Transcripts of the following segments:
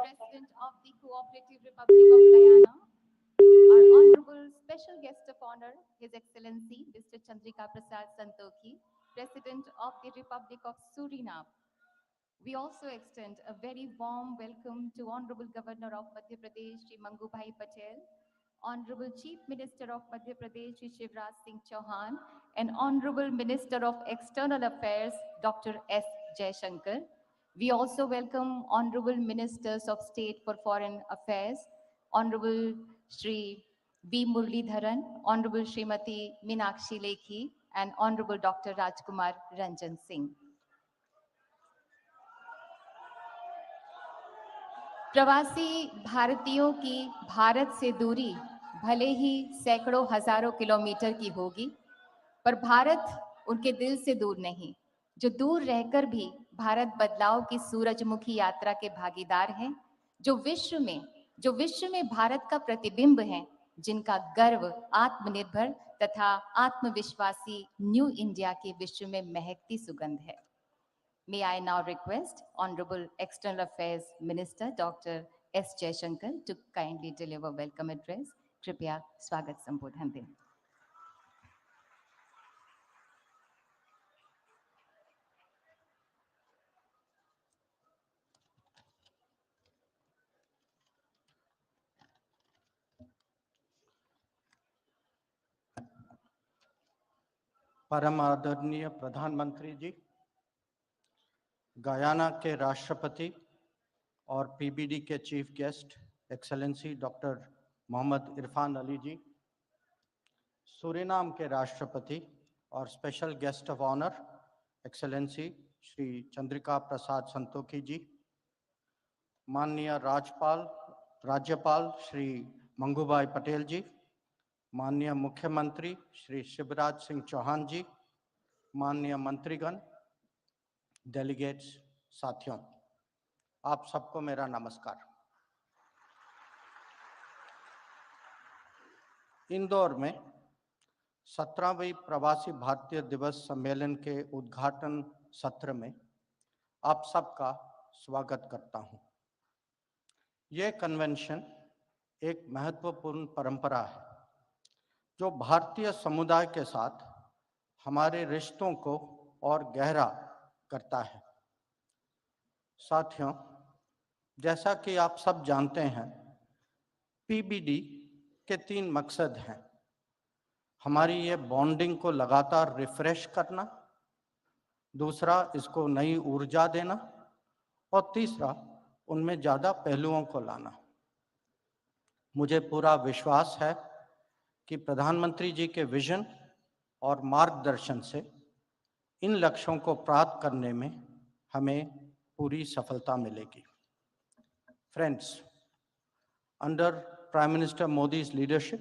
President of the Cooperative Republic of Guyana, our Honorable Special Guest of Honor, His Excellency Mr. Chandrika Prasad Santokhi, President of the Republic of Suriname. We also extend a very warm welcome to Honorable Governor of Madhya Pradesh, Shri Mangubhai Patel, Honorable Chief Minister of Madhya Pradesh, Shri Shivraj Singh Chauhan, and Honorable Minister of External Affairs, Dr. S. Jaishankar. We also welcome Honorable Ministers of State for Foreign Affairs, Honorable Shri V. Muralidharan, Honorable Srimati Meenakshi Lekhi, and Honorable Dr. Rajkumar Ranjan Singh. प्रवासी भारतीयों की भारत से दूरी भले ही सैकड़ों हजारों kilometre की होगी, पर भारत उनके दिल से दूर नहीं, जो दूर रहकर भी भारत बदलाव की सूरजमुखी यात्रा के भागीदार हैं, जो विश्व में भारत का प्रतिबिंब हैं, जिनका गर्व आत्मनिर्भर तथा आत्मविश्वासी न्यू इंडिया के विश्व में महकती सुगंध है. May I now request Honorable External Affairs Minister Dr. S. Jaishankar to kindly deliver welcome address. कृपया स्वागत संबोधन दें. परम आदरणीय प्रधानमंत्री जी, गयाना के राष्ट्रपति और पीबीडी के chief guest excellency doctor Mohammed Irfan Ali ji, Suriname के राष्ट्रपति और special guest of honour excellency Shri Chandrika Prasad Santokhi ji, माननीय राज्यपाल श्री मंगूभाई पटेल जी, माननीय मुख्यमंत्री श्री शिवराज सिंह चौहान जी, माननीय मंत्रीगण, डेलीगेट्स, साथियों, आप सबको मेरा नमस्कार. इंदौर में 17वीं प्रवासी भारतीय दिवस सम्मेलन के उद्घाटन सत्र में आप सबका स्वागत करता हूं. यह कन्वेंशन एक महत्वपूर्ण परंपरा है जो भारतीय समुदाय के साथ हमारे रिश्तों को और गहरा करता है. साथियों, जैसा कि आप सब जानते हैं, पीबीडी के 3 मकसद हैं. हमारी ये बॉन्डिंग को लगातार रिफ्रेश करना, दूसरा इसको नई ऊर्जा देना और तीसरा उनमें ज़्यादा पहलुओं को लाना. मुझे पूरा विश्वास है कि प्रधानमंत्री जी के विजन और मार्गदर्शन से इन लक्ष्यों को प्राप्त करने में हमें पूरी सफलता मिलेगी. Friends, under Prime Minister Modi's leadership,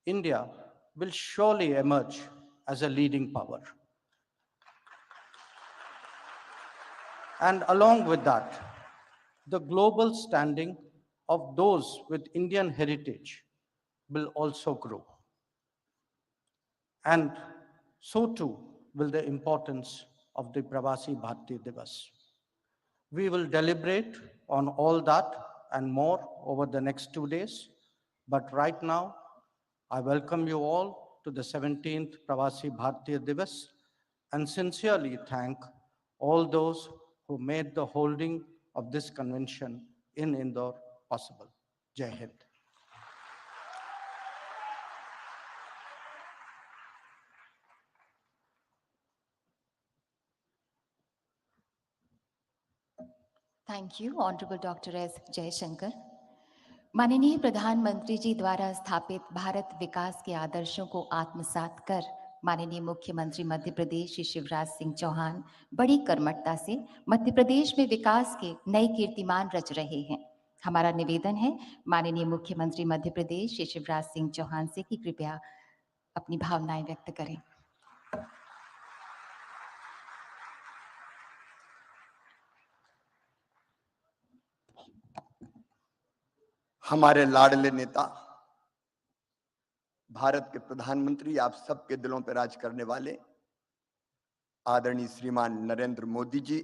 India will surely emerge as a leading power. And along with that, the global standing of those with Indian heritage will also grow. And so too will the importance of the Pravasi Bharatiya Divas. We will deliberate on all that and more over the next 2 days. But right now, I welcome you all to the 17th Pravasi Bharatiya Divas and sincerely thank all those who made the holding of this convention in Indore possible. Jai Hind. Thank you, Honorable Dr. S. Jaishankar. माननीय प्रधानमंत्री जी द्वारा स्थापित भारत विकास के आदर्शों को आत्मसात कर माननीय मुख्यमंत्री मध्य प्रदेश श्री शिवराज सिंह चौहान बड़ी कर्मठता से मध्य प्रदेश में विकास के नए कीर्तिमान रच रहे हैं. हमारा निवेदन है माननीय मुख्यमंत्री मध्य प्रदेश श्री शिवराज सिंह चौहान से कि कृपया अपनी भावनाएं व्यक्त करें. हमारे लाडले नेता, भारत के प्रधानमंत्री, आप सबके दिलों पर राज करने वाले आदरणीय श्रीमान नरेंद्र मोदी जी,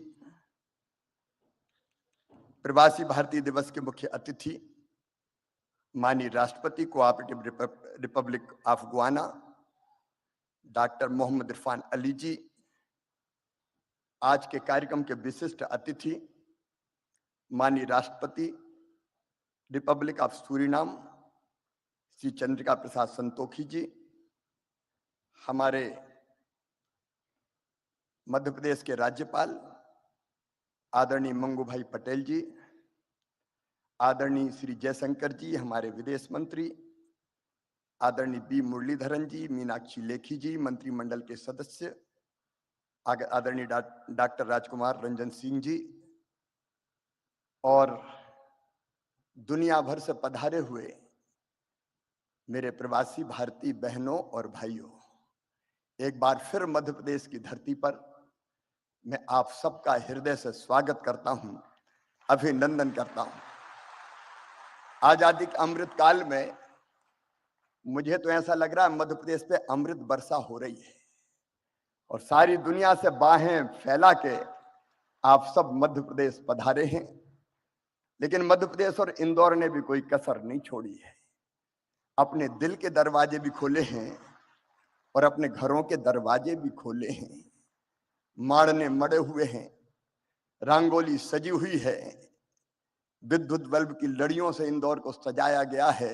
प्रवासी भारतीय दिवस के मुख्य अतिथि माननीय राष्ट्रपति cooperative republic of Guyana doctor Mohammed Irfan Ali ji, आज के कार्यक्रम के विशिष्ट अतिथि माननीय राष्ट्रपति republic of Suriname Shri Chandrika Prasad Santokhi ji, हमारे मध्य प्रदेश के राज्यपाल आदरणीय मंगू भाई पटेल जी, आदरणीय श्री जयशंकर जी, हमारे विदेश मंत्री आदरणीय बी मुरलीधरन जी, मीनाक्षी लेखी जी, मंत्रिमंडल के सदस्य आदरणीय डॉक्टर राजकुमार रंजन सिंह जी, और दुनिया भर से पधारे हुए मेरे प्रवासी भारतीय बहनों और भाइयों, एक बार फिर मध्य प्रदेश की धरती पर मैं आप सबका हृदय से स्वागत करता हूं, अभिनंदन करता हूं। आजादी के अमृत काल में मुझे तो ऐसा लग रहा है मध्य प्रदेश पे अमृत वर्षा हो रही है और सारी दुनिया से बाहें फैला के आप सब मध्य प्रदेश पधारे हैं। लेकिन मध्य प्रदेश और इंदौर ने भी कोई कसर नहीं छोड़ी है, अपने दिल के दरवाजे भी खोले हैं और अपने घरों के दरवाजे भी खोले हैं। माड़ने मड़े हुए हैं, रंगोली सजी हुई है, विद्युत बल्ब की लड़ियों से इंदौर को सजाया गया है।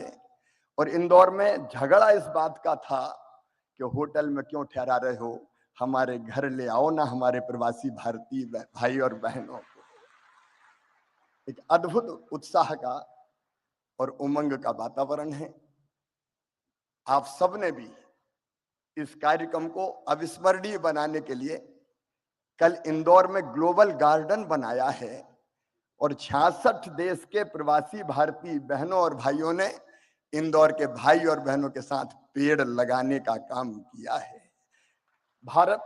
और इंदौर में झगड़ा इस बात का था कि होटल में क्यों ठहरा रहे हो, हमारे घर ले आओ ना हमारे प्रवासी भारतीय भाई और बहनों को। एक अद्भुत उत्साह का और उमंग का वातावरण है। आप सबने भी इस कार्यक्रम को अविस्मरणीय बनाने के लिए कल इंदौर में ग्लोबल गार्डन बनाया है और 66 देश के प्रवासी भारतीय बहनों और भाइयों ने इंदौर के भाई और बहनों के साथ पेड़ लगाने का काम किया है। भारत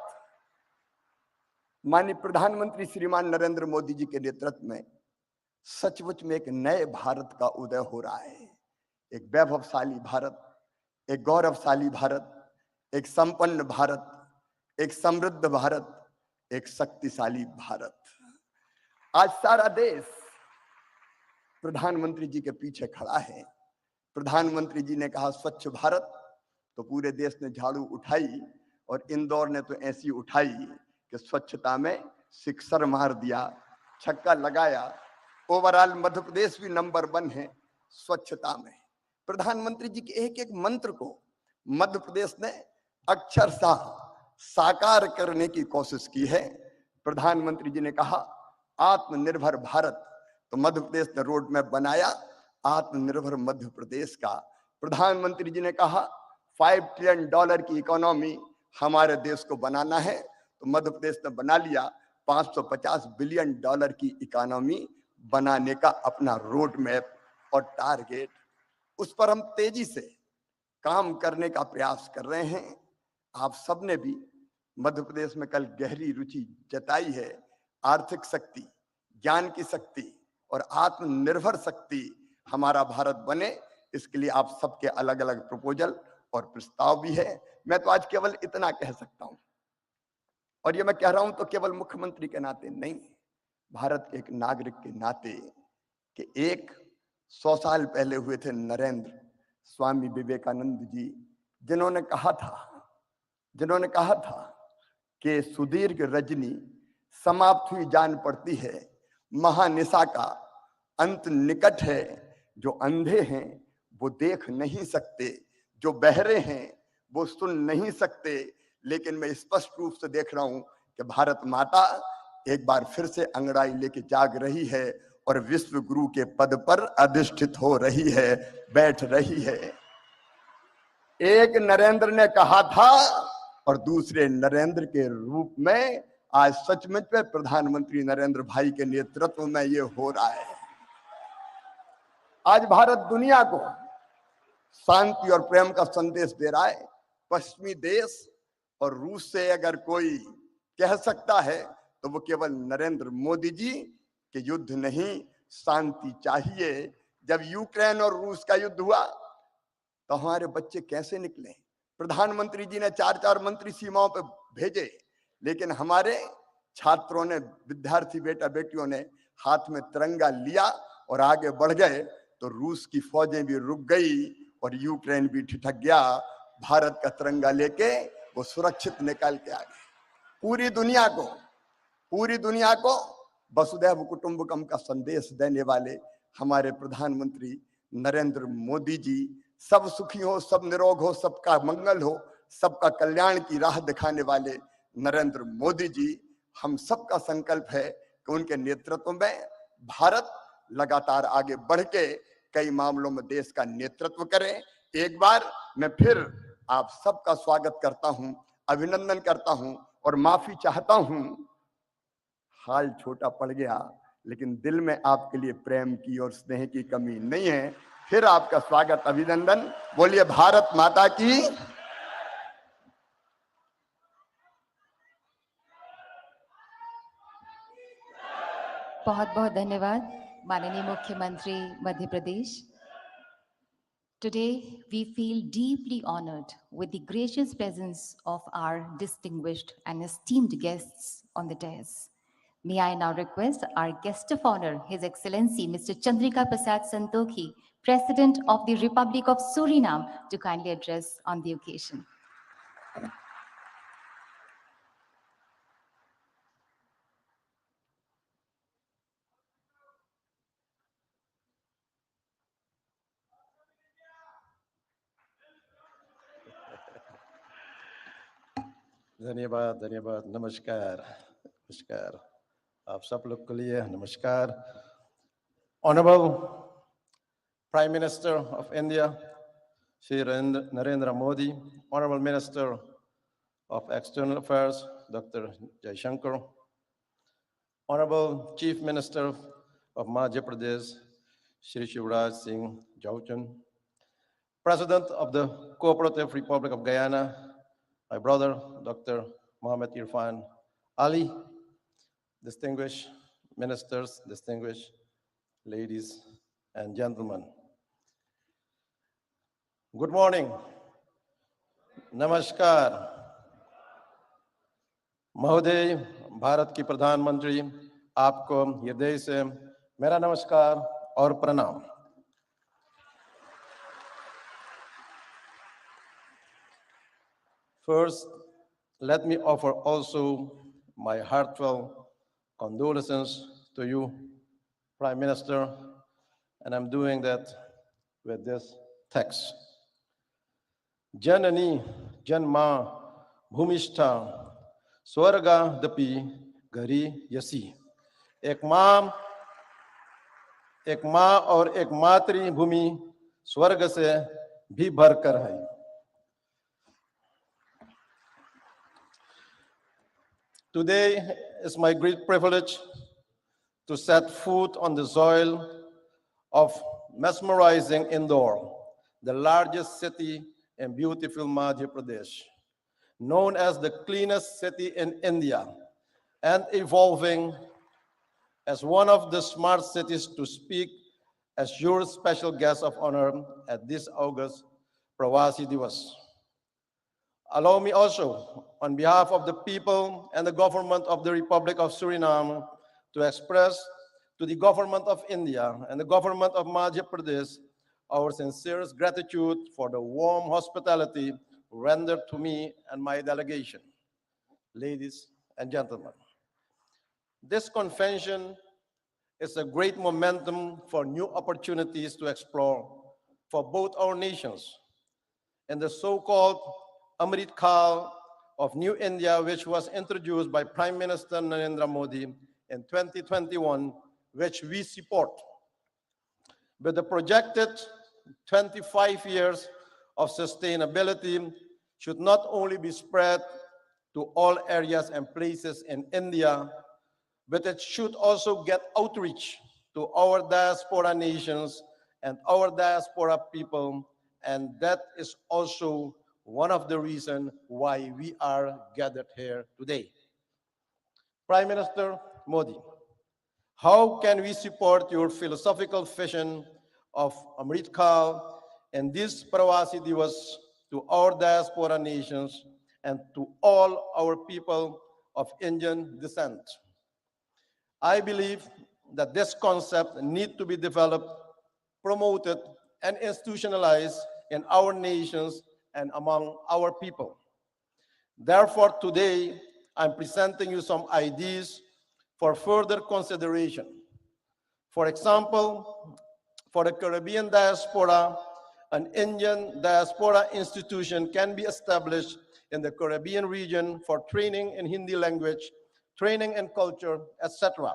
माननीय प्रधानमंत्री श्रीमान नरेंद्र मोदी जी के नेतृत्व में सचमुच में एक नए भारत का उदय हो रहा है। एक वैभवशाली भारत, एक गौरवशाली भारत, एक संपन्न भारत, एक समृद्ध भारत, एक शक्तिशाली भारत। आज सारा देश प्रधानमंत्री जी के पीछे खड़ा है। प्रधानमंत्री जी ने कहा स्वच्छ भारत, तो पूरे देश ने झाड़ू उठाई और इंदौर ने तो ऐसी उठाई कि स्वच्छता में सिक्सर मार दिया, छक्का लगाया। ओवरऑल मध्य प्रदेश भी नंबर 1 है स्वच्छता में। प्रधानमंत्री जी के एक एक मंत्र को मध्य प्रदेश ने अक्षरशः साकार करने की कोशिश की है। प्रधानमंत्री जी ने कहा आत्मनिर्भर भारत, तो मध्य प्रदेश ने रोड मैप बनाया आत्मनिर्भर मध्य प्रदेश का। प्रधानमंत्री जी ने कहा $5 ट्रिलियन की इकोनॉमी हमारे देश को बनाना है, तो मध्य प्रदेश ने बना लिया $550 बिलियन की इकोनॉमी बनाने का अपना रोड मैप और टारगेट। उस पर हम तेजी से काम करने का प्रयास कर रहे हैं। आप सबने भी मध्य प्रदेश में कल गहरी रुचि जताई है। आर्थिक शक्ति, ज्ञान की शक्ति और आत्मनिर्भर शक्ति हमारा भारत बने, इसके लिए आप सबके अलग अलग प्रपोजल और प्रस्ताव भी है। मैं तो आज केवल इतना कह सकता हूं, और ये मैं कह रहा हूं तो केवल मुख्यमंत्री के नाते नहीं, भारत के एक नागरिक के नाते, कि 100 साल पहले हुए थे नरेंद्र स्वामी विवेकानंद जी, जिन्होंने कहा था कि सुदीर्घ रजनी समाप्त हुई जान पड़ती है, महानिशा का अंत निकट है। जो अंधे हैं वो देख नहीं सकते, जो बहरे हैं वो सुन नहीं सकते, लेकिन मैं स्पष्ट रूप से देख रहा हूं कि भारत माता एक बार फिर से अंगड़ाई लेके जाग रही है और विश्व गुरु के पद पर अधिष्ठित हो रही है, बैठ रही है। एक नरेंद्र ने कहा था और दूसरे नरेंद्र के रूप में आज सचमुच में प्रधानमंत्री नरेंद्र भाई के नेतृत्व में ये हो रहा है। आज भारत दुनिया को शांति और प्रेम का संदेश दे रहा है। पश्चिमी देश और रूस से अगर कोई कह सकता है तो वो केवल नरेंद्र मोदी जी के युद्ध नहीं, शांति चाहिए। जब यूक्रेन और रूस का युद्ध हुआ तो हमारे बच्चे कैसे निकले? प्रधानमंत्री जी ने 4-4 मंत्री सीमाओं पर भेजे, लेकिन हमारे छात्रों ने, विद्यार्थी बेटा बेटियों ने हाथ में तिरंगा लिया और आगे बढ़ गए तो रूस की फौजें भी रुक गई और यूक्रेन भी ठिठक गया। भारत का तिरंगा लेके वो सुरक्षित निकल के आ गए। पूरी दुनिया को वसुधैव कुटुंबकम का संदेश देने वाले हमारे प्रधानमंत्री नरेंद्र मोदी जी, सब सुखी हो, सब निरोग हो, सबका मंगल हो, सबका कल्याण की राह दिखाने वाले नरेंद्र मोदी जी, हम सबका संकल्प है कि उनके नेतृत्व में भारत लगातार आगे बढ़ के कई मामलों में देश का नेतृत्व करे। एक बार मैं फिर आप सबका स्वागत करता हूं, अभिनंदन करता हूं और माफी चाहता हूं। हाल छोटा पड़ गया, लेकिन दिल में आपके लिए प्रेम की और स्नेह की कमी नहीं है। फिर आपका स्वागत, अभिनंदन। बोलिए भारत माता की। बहुत बहुत धन्यवाद माननीय मुख्यमंत्री Madhya Pradesh. Today, we feel deeply honored with the gracious presence of our distinguished and esteemed guests on the dais. May I now request our guest of honor, His Excellency Mr. Chandrika Prasad Santokhi, President of the Republic of Suriname, to kindly address on the occasion. धन्यवाद धन्यवाद। नमस्कार नमस्कार आप सब लोग के लिए नमस्कार। Honorable Prime Minister of India Shri Narendra Modi, Honorable Minister of External Affairs Dr. Jaishankar, Honorable Chief Minister of Madhya Pradesh Shri Shivraj Singh Chauhan, President of the Cooperative Republic of Guyana, my brother, Dr. Mohammed Irfan Ali, distinguished ministers, distinguished ladies and gentlemen. Good morning. Namaskar. महोदय, भारत की प्रधानमंत्री, आपको हृदय से मेरा नमस्कार और प्रणाम। First, let me offer also my heartfelt condolences to you, Prime Minister, and I'm doing that with this text. Janani Janma Bhumishta Swarga Dapi Gari Yasi. एक माँ और एक मातृभूमि स्वर्ग से भी भरकर है। Today is my great privilege to set foot on the soil of mesmerizing Indore, the largest city in beautiful Madhya Pradesh, known as the cleanest city in India and evolving as one of the smart cities to speak as your special guest of honor at this August Pravasi Divas. Allow me also, on behalf of the people and the government of the Republic of Suriname, to express to the government of India and the government of Madhya Pradesh our sincerest gratitude for the warm hospitality rendered to me and my delegation. Ladies and gentlemen, this convention is a great momentum for new opportunities to explore for both our nations. In the so-called Amrit Kal of New India, which was introduced by Prime Minister Narendra Modi in 2021, which we support. With the projected 25 years of sustainability should not only be spread to all areas and places in India, but it should also get outreach to our diaspora nations and our diaspora people, and that is also one of the reasons why we are gathered here today. Prime Minister Modi, how can we support your philosophical vision of Amrit Kal and this Pravasi Divas to our diaspora nations and to all our people of Indian descent? I believe that this concept needs to be developed, promoted, and institutionalized in our nations and among our people. Therefore, today, I'm presenting you some ideas for further consideration. For example, for the Caribbean diaspora, an Indian diaspora institution can be established in the Caribbean region for training in Hindi language, training in culture, etc.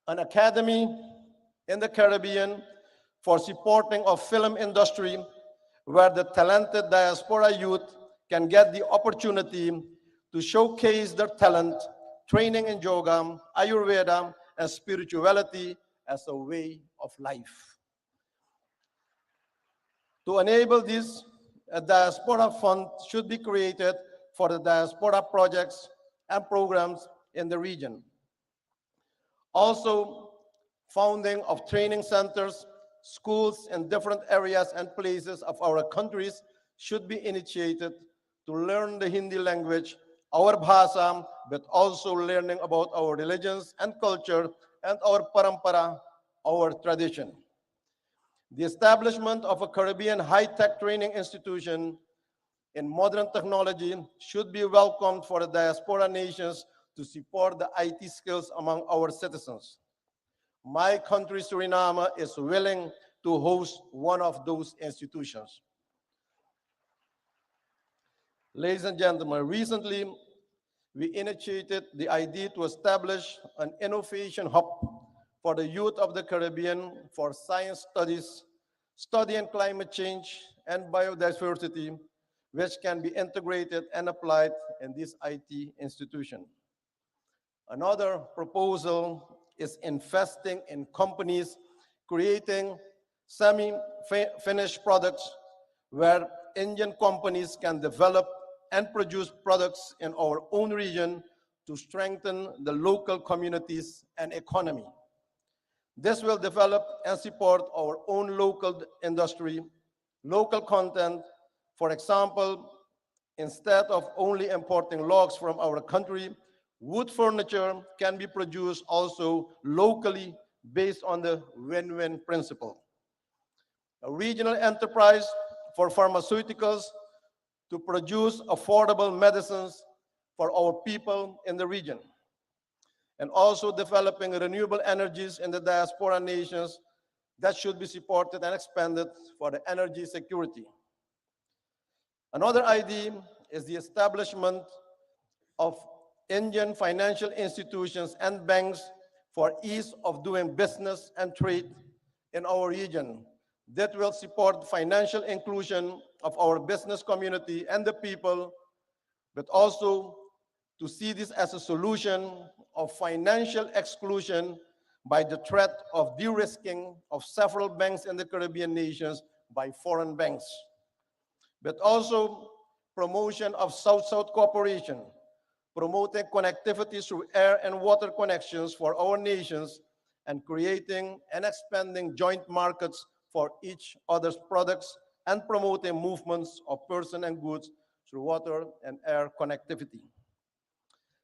An academy in the Caribbean for supporting of film industry where the talented diaspora youth can get the opportunity to showcase their talent, training in yoga, Ayurveda, and spirituality as a way of life. To enable this, a diaspora fund should be created for the diaspora projects and programs in the region. Also, founding of training centers, schools in different areas and places of our countries should be initiated to learn the Hindi language, our bhasha, but also learning about our religions and culture and our parampara, our tradition. The establishment of a Caribbean high-tech training institution in modern technology should be welcomed for the diaspora nations to support the IT skills among our citizens. My country, Suriname, is willing to host one of those institutions. Ladies and gentlemen, recently we initiated the idea to establish an innovation hub for the youth of the Caribbean for science studies, study in climate change and biodiversity, which can be integrated and applied in this IT institution. Another proposal is investing in companies creating semi-finished products where Indian companies can develop and produce products in our own region to strengthen the local communities and economy. This will develop and support our own local industry, local content. For example, instead of only importing logs from our country, wood furniture can be produced also locally based on the win-win principle. A regional enterprise for pharmaceuticals to produce affordable medicines for our people in the region, and also developing renewable energies in the diaspora nations that should be supported and expanded for the energy security. Another idea is the establishment of Indian financial institutions and banks for ease of doing business and trade in our region that will support financial inclusion of our business community and the people, but also to see this as a solution of financial exclusion by the threat of de-risking of several banks in the Caribbean nations by foreign banks, but also promotion of South-South cooperation, promoting connectivity through air and water connections for our nations, and creating and expanding joint markets for each other's products, and promoting movements of persons and goods through water and air connectivity.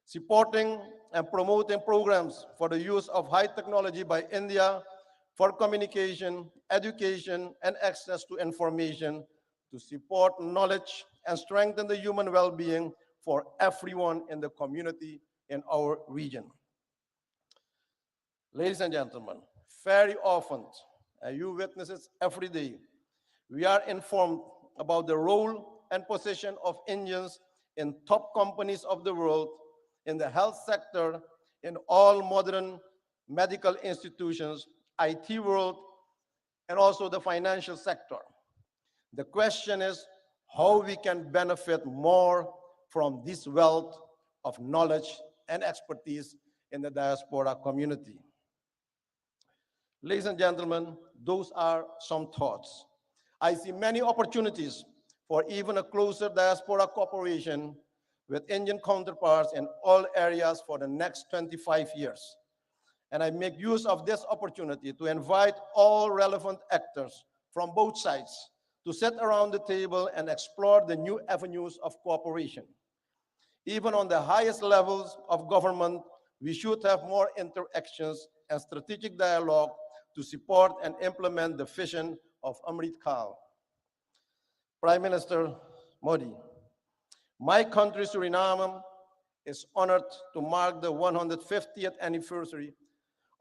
Supporting and promoting programs for the use of high technology by India for communication, education, and access to information to support knowledge and strengthen the human well-being for everyone in the community in our region. Ladies and gentlemen, very often, and you witness it every day, we are informed about the role and position of Indians in top companies of the world, in the health sector, in all modern medical institutions, IT world, and also the financial sector. The question is how we can benefit more from this wealth of knowledge and expertise in the diaspora community. Ladies and gentlemen, those are some thoughts. I see many opportunities for even a closer diaspora cooperation with Indian counterparts in all areas for the next 25 years. And I make use of this opportunity to invite all relevant actors from both sides to sit around the table and explore the new avenues of cooperation. Even on the highest levels of government, we should have more interactions and strategic dialogue to support and implement the vision of Amrit Kaal. Prime Minister Modi, my country, Suriname, is honored to mark the 150th anniversary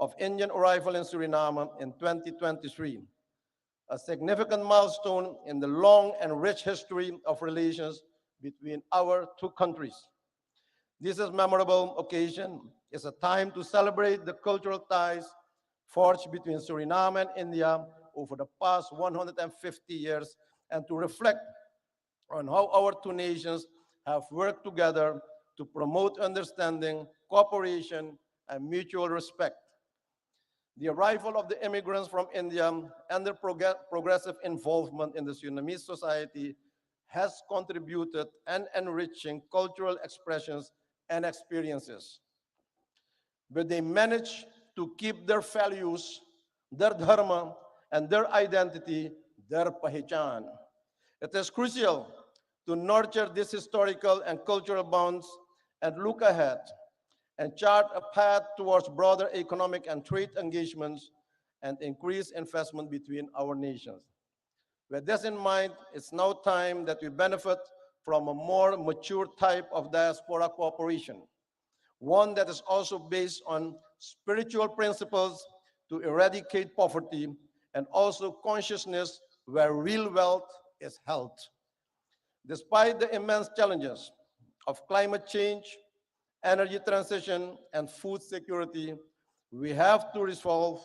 of Indian arrival in Suriname in 2023, a significant milestone in the long and rich history of relations between our two countries. This is a memorable occasion. It's a time to celebrate the cultural ties forged between Suriname and India over the past 150 years and to reflect on how our two nations have worked together to promote understanding, cooperation, and mutual respect. The arrival of the immigrants from India and their progressive involvement in the Surinamese society has contributed and enriching cultural expressions and experiences. But they managed to keep their values, their dharma, and their identity, their pahichan. It is crucial to nurture these historical and cultural bonds and look ahead and chart a path towards broader economic and trade engagements and increased investment between our nations. With this in mind, it's now time that we benefit from a more mature type of diaspora cooperation, one that is also based on spiritual principles to eradicate poverty and also consciousness where real wealth is held. Despite the immense challenges of climate change, energy transition, and food security, we have to resolve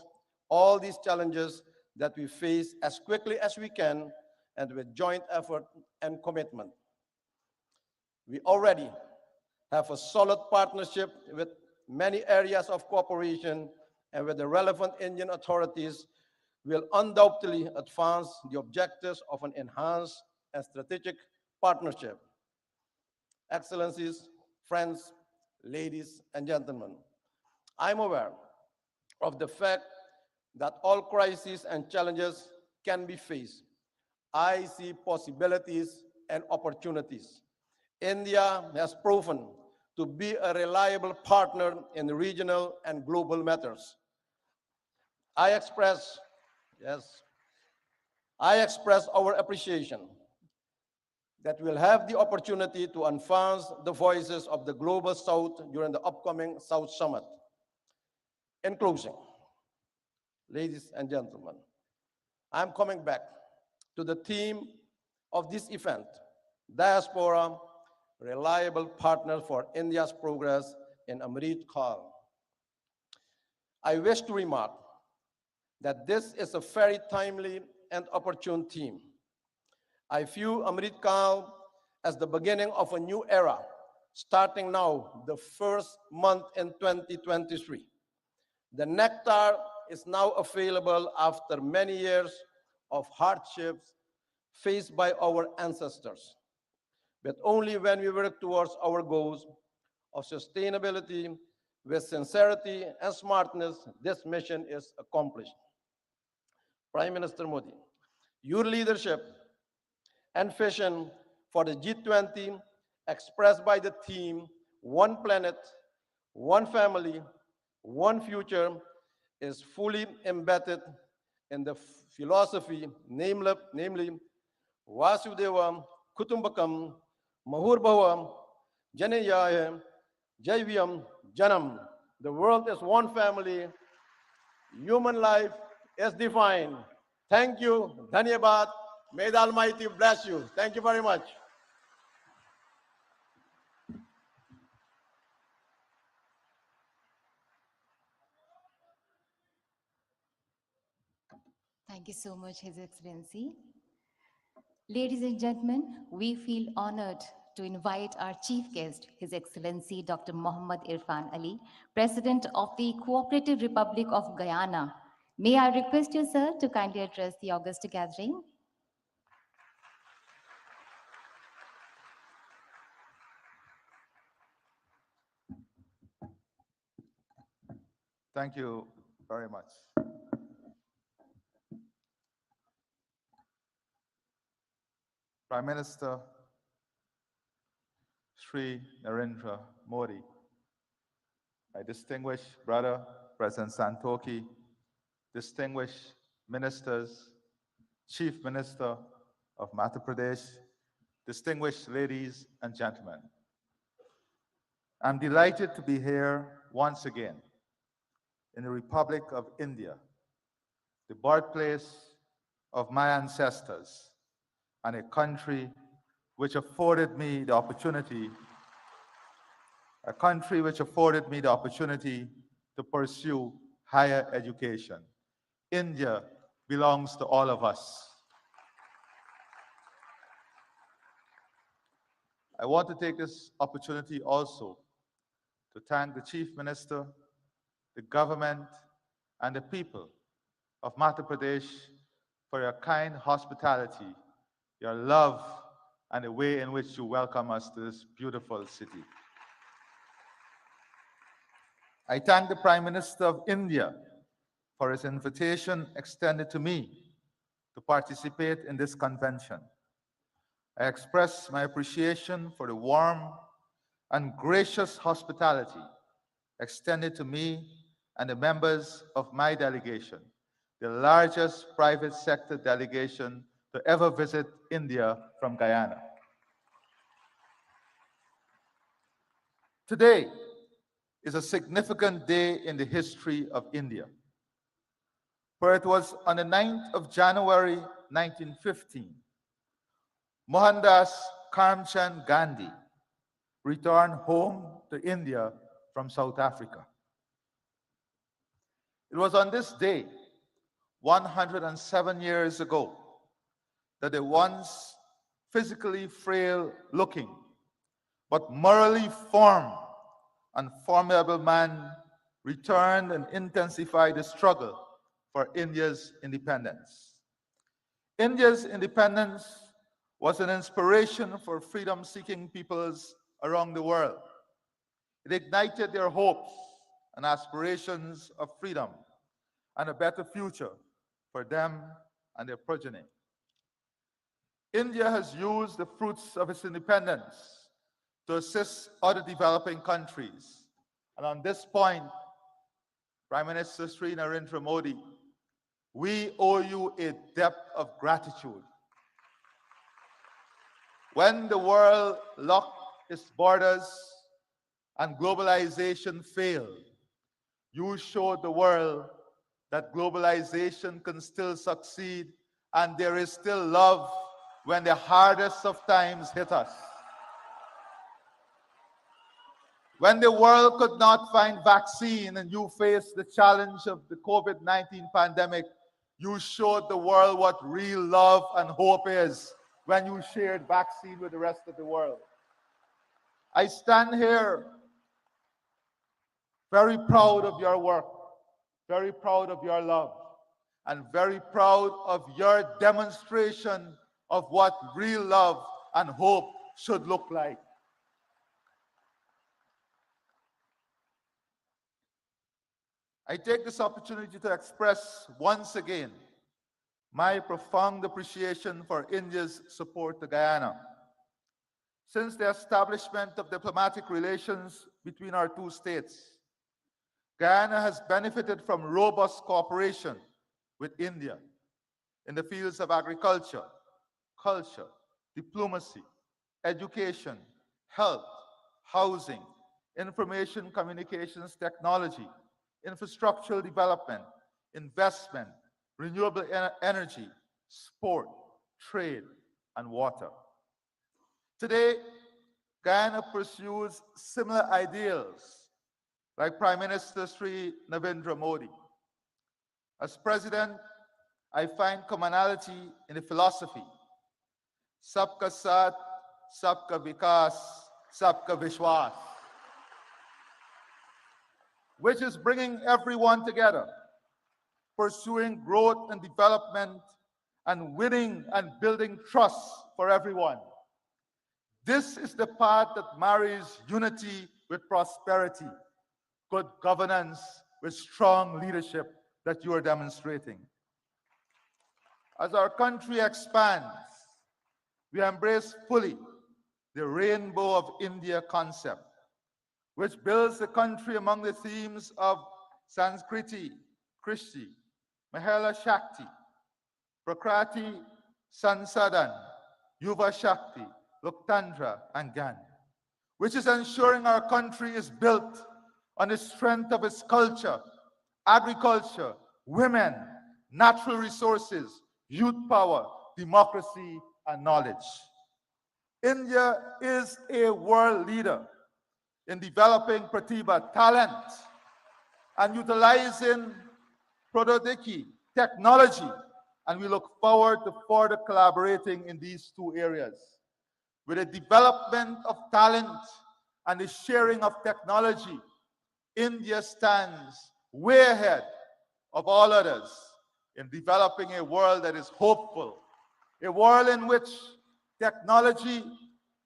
all these challenges that we face as quickly as we can and with joint effort and commitment. We already have a solid partnership with many areas of cooperation, and with the relevant Indian authorities will undoubtedly advance the objectives of an enhanced and strategic partnership. Excellencies, friends, ladies and gentlemen, I'm aware of the fact that all crises and challenges can be faced. I see possibilities and opportunities. India has proven to be a reliable partner in regional and global matters. I express, yes, I express our appreciation that we'll have the opportunity to advance the voices of the Global South during the upcoming South Summit. In closing, ladies and gentlemen, I'm coming back to the theme of this event, Diaspora, Reliable Partner for India's Progress in Amrit Kaal. I wish to remark that this is a very timely and opportune theme. I view Amrit Kaal as the beginning of a new era, starting now, the first month in 2023. The nectar is now available after many years of hardships faced by our ancestors. But only when we work towards our goals of sustainability with sincerity and smartness, this mission is accomplished. Prime Minister Modi, your leadership and vision for the G20 expressed by the theme, One Planet, One Family, One Future, is fully embedded in the philosophy, namely Vasudeva Kutumbakam Mahurbhava Janeyaya Jaivyam Janam. The world is one family. Human life is defined. Thank you. Dhanyabad. May the Almighty bless you. Thank you very much. Thank you so much, His Excellency. Ladies and gentlemen, we feel honored to invite our chief guest, His Excellency Dr. Mohammad Irfan Ali, President of the Cooperative Republic of Guyana. May I request you, sir, to kindly address the august gathering? Thank you very much. Prime Minister Shri Narendra Modi, my distinguished brother, President Santoki, distinguished ministers, Chief Minister of Madhya Pradesh, distinguished ladies and gentlemen. I'm delighted to be here once again in the Republic of India, the birthplace of my ancestors, and a country which afforded me the opportunity to pursue higher education. India belongs to all of us. I want to take this opportunity also to thank the Chief Minister, the government, and the people of Madhya Pradesh for your kind hospitality, your love, and the way in which you welcome us to this beautiful city. I thank the Prime Minister of India for his invitation extended to me to participate in this convention. I express my appreciation for the warm and gracious hospitality extended to me and the members of my delegation, the largest private sector delegation to ever visit India from Guyana. Today is a significant day in the history of India, for it was on the 9th of January 1915, Mohandas Karamchand Gandhi returned home to India from South Africa. It was on this day, 107 years ago, that the once physically frail-looking but morally firm and formidable man returned and intensified the struggle for India's independence. India's independence was an inspiration for freedom-seeking peoples around the world. It ignited their hopes and aspirations of freedom and a better future for them and their progeny. India has used the fruits of its independence to assist other developing countries. And on this point, Prime Minister Shri Narendra Modi, we owe you a debt of gratitude. When the world locked its borders and globalization failed, you showed the world that globalization can still succeed and there is still love when the hardest of times hit us. When the world could not find vaccine and you faced the challenge of the COVID-19 pandemic, you showed the world what real love and hope is when you shared vaccine with the rest of the world. I stand here very proud of your work, very proud of your love, and very proud of your demonstration of what real love and hope should look like. I take this opportunity to express once again my profound appreciation for India's support to Guyana. Since the establishment of diplomatic relations between our two states, Guyana has benefited from robust cooperation with India in the fields of agriculture, culture, diplomacy, education, health, housing, information communications technology, infrastructural development, investment, renewable energy, sport, trade, and water. Today, Guyana pursues similar ideals like Prime Minister Sri Narendra Modi. As President, I find commonality in the philosophy, Sabka Saath, Sabka Vikas, Sabka Vishwas, which is bringing everyone together, pursuing growth and development, and winning and building trust for everyone. This is the path that marries unity with prosperity, good governance with strong leadership that you are demonstrating. As our country expands, we embrace fully the Rainbow of India concept, which builds the country among the themes of Sanskriti, Krishti, Mahela Shakti, Prakrati, Sansadan, Yuva Shakti, Loktandra, and Gan, which is ensuring our country is built on the strength of its culture, agriculture, women, natural resources, youth power, democracy, and knowledge. India is a world leader in developing Pratibha talent and utilizing Prododiki technology, and we look forward to further collaborating in these two areas. With the development of talent and the sharing of technology, India stands way ahead of all others in developing a world that is hopeful, a world in which technology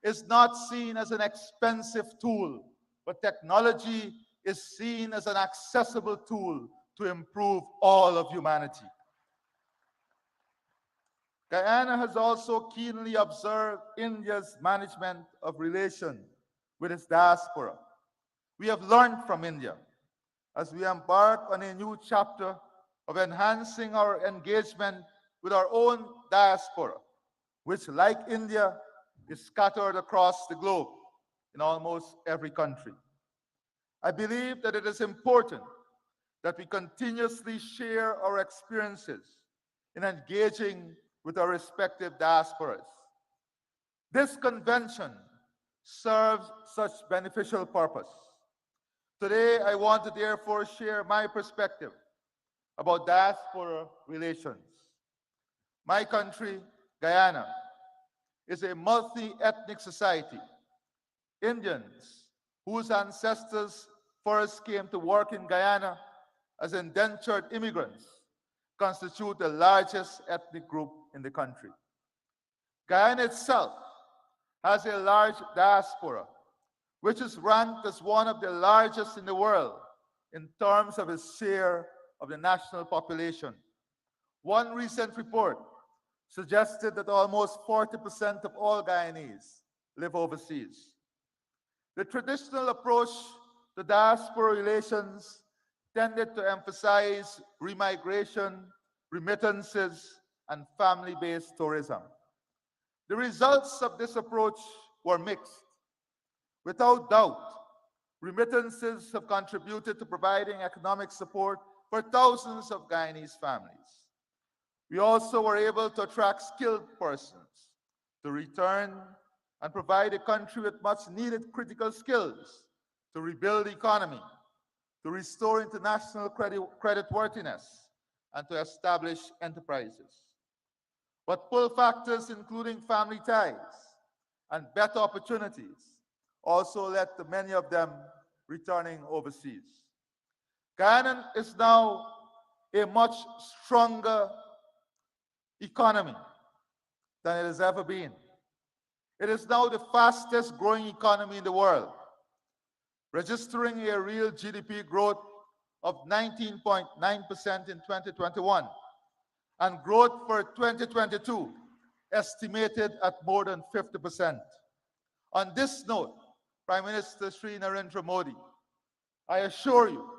is not seen as an expensive tool, but technology is seen as an accessible tool to improve all of humanity. Guyana has also keenly observed India's management of relations with its diaspora. We have learned from India as we embark on a new chapter of enhancing our engagement with our own diaspora, which, like India, is scattered across the globe in almost every country. I believe that it is important that we continuously share our experiences in engaging with our respective diasporas. This convention serves such beneficial purpose. Today, I want to therefore share my perspective about diaspora relations. My country, Guyana, is a multi-ethnic society. Indians, whose ancestors first came to work in Guyana as indentured immigrants, constitute the largest ethnic group in the country. Guyana itself has a large diaspora, which is ranked as one of the largest in the world in terms of its share of the national population. One recent report suggested that almost 40% of all Guyanese live overseas. The traditional approach to diaspora relations tended to emphasize remigration, remittances, and family-based tourism. The results of this approach were mixed. Without doubt, remittances have contributed to providing economic support for thousands of Guyanese families. We also were able to attract skilled persons to return and provide the country with much needed critical skills to rebuild the economy, to restore international creditworthiness, and to establish enterprises. But pull factors including family ties and better opportunities also led to many of them returning overseas. Guyana is now a much stronger economy than it has ever been. It is now the fastest growing economy in the world, registering a real GDP growth of 19.9% in 2021 and growth for 2022 estimated at more than 50%. On this note, Prime Minister Sri Narendra Modi, I assure you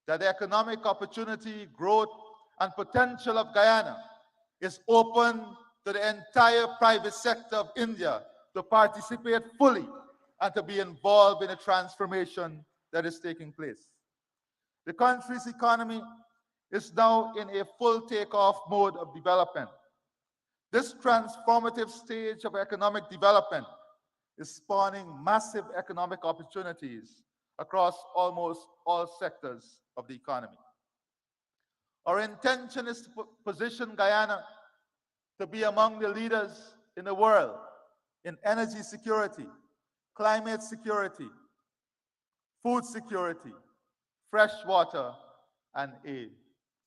that the economic opportunity, growth, and potential of Guyana is open to the entire private sector of India to participate fully and to be involved in the transformation that is taking place. The country's economy is now in a full takeoff mode of development. This transformative stage of economic development is spawning massive economic opportunities across almost all sectors of the economy. Our intention is to position Guyana to be among the leaders in the world in energy security, climate security, food security, fresh water, and a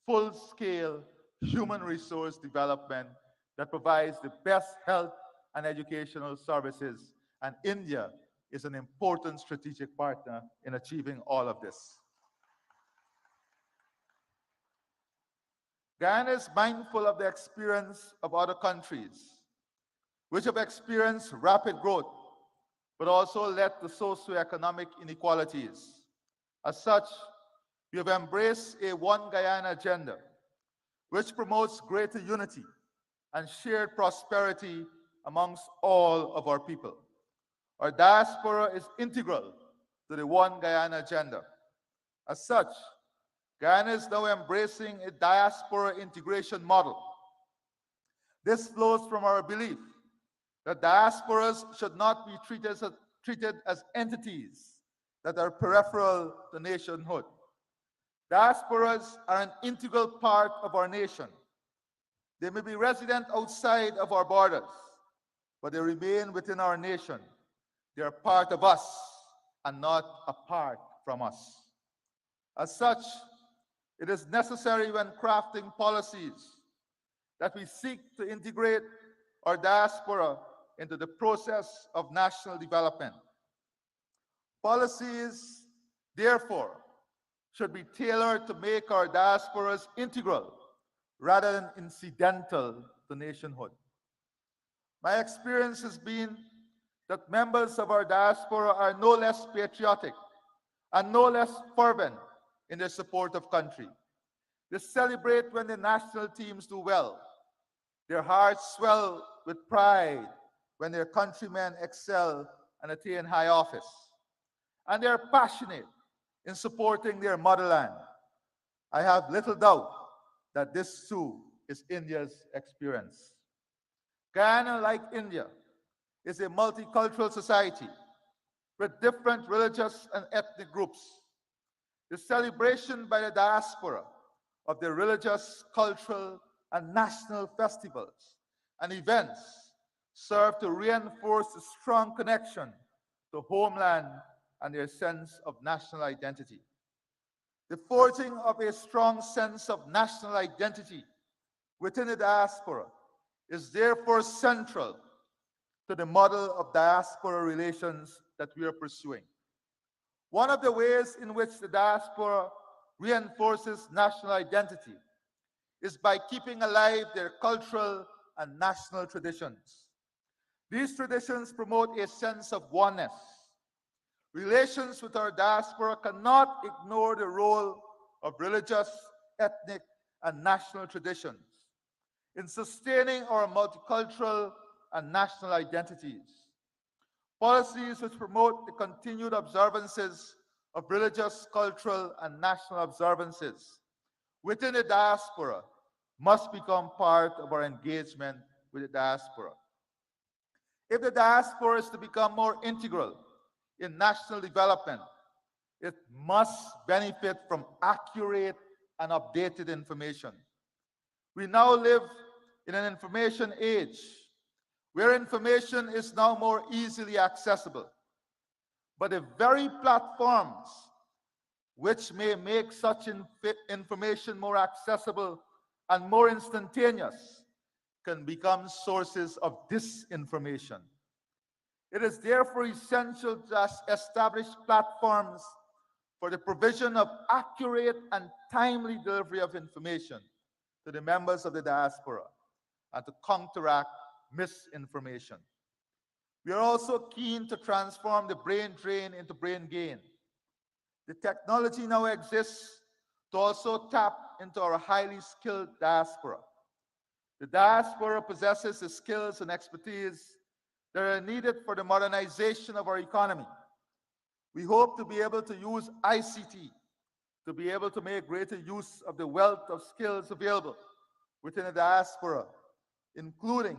full-scale human resource development that provides the best health and educational services, and India is an important strategic partner in achieving all of this. Guyana is mindful of the experience of other countries, which have experienced rapid growth but also led to socioeconomic inequalities. As such, we have embraced a One Guyana agenda, which promotes greater unity and shared prosperity amongst all of our people. Our diaspora is integral to the One Guyana agenda. As such, Guyana is now embracing a diaspora integration model. This flows from our belief that diasporas should not be treated as entities that are peripheral to nationhood. Diasporas are an integral part of our nation. They may be resident outside of our borders, but they remain within our nation. They are part of us and not apart from us. As such, it is necessary when crafting policies that we seek to integrate our diaspora into the process of national development. Policies, therefore, should be tailored to make our diasporas integral rather than incidental to nationhood. My experience has been that members of our diaspora are no less patriotic and no less fervent in their support of country. They celebrate when the national teams do well. Their hearts swell with pride when their countrymen excel and attain high office. And they are passionate in supporting their motherland. I have little doubt that this too is India's experience. Guyana, like India, is a multicultural society with different religious and ethnic groups. The celebration by the diaspora of their religious, cultural, and national festivals and events serve to reinforce a strong connection to homeland and their sense of national identity. The forging of a strong sense of national identity within the diaspora is therefore central to the model of diaspora relations that we are pursuing. One of the ways in which the diaspora reinforces national identity is by keeping alive their cultural and national traditions. These traditions promote a sense of oneness. Relations with our diaspora cannot ignore the role of religious, ethnic, and national traditions in sustaining our multicultural and national identities. Policies which promote the continued observances of religious, cultural, and national observances within the diaspora must become part of our engagement with the diaspora. If the diaspora is to become more integral in national development, it must benefit from accurate and updated information. We now live in an information age where information is now more easily accessible. But the very platforms which may make such information more accessible and more instantaneous can become sources of disinformation. It is therefore essential to establish platforms for the provision of accurate and timely delivery of information to the members of the diaspora and to counteract misinformation. We are also keen to transform the brain drain into brain gain. The technology now exists to also tap into our highly skilled diaspora. The diaspora possesses the skills and expertise that are needed for the modernization of our economy. We hope to be able to use ICT to be able to make greater use of the wealth of skills available within the diaspora, including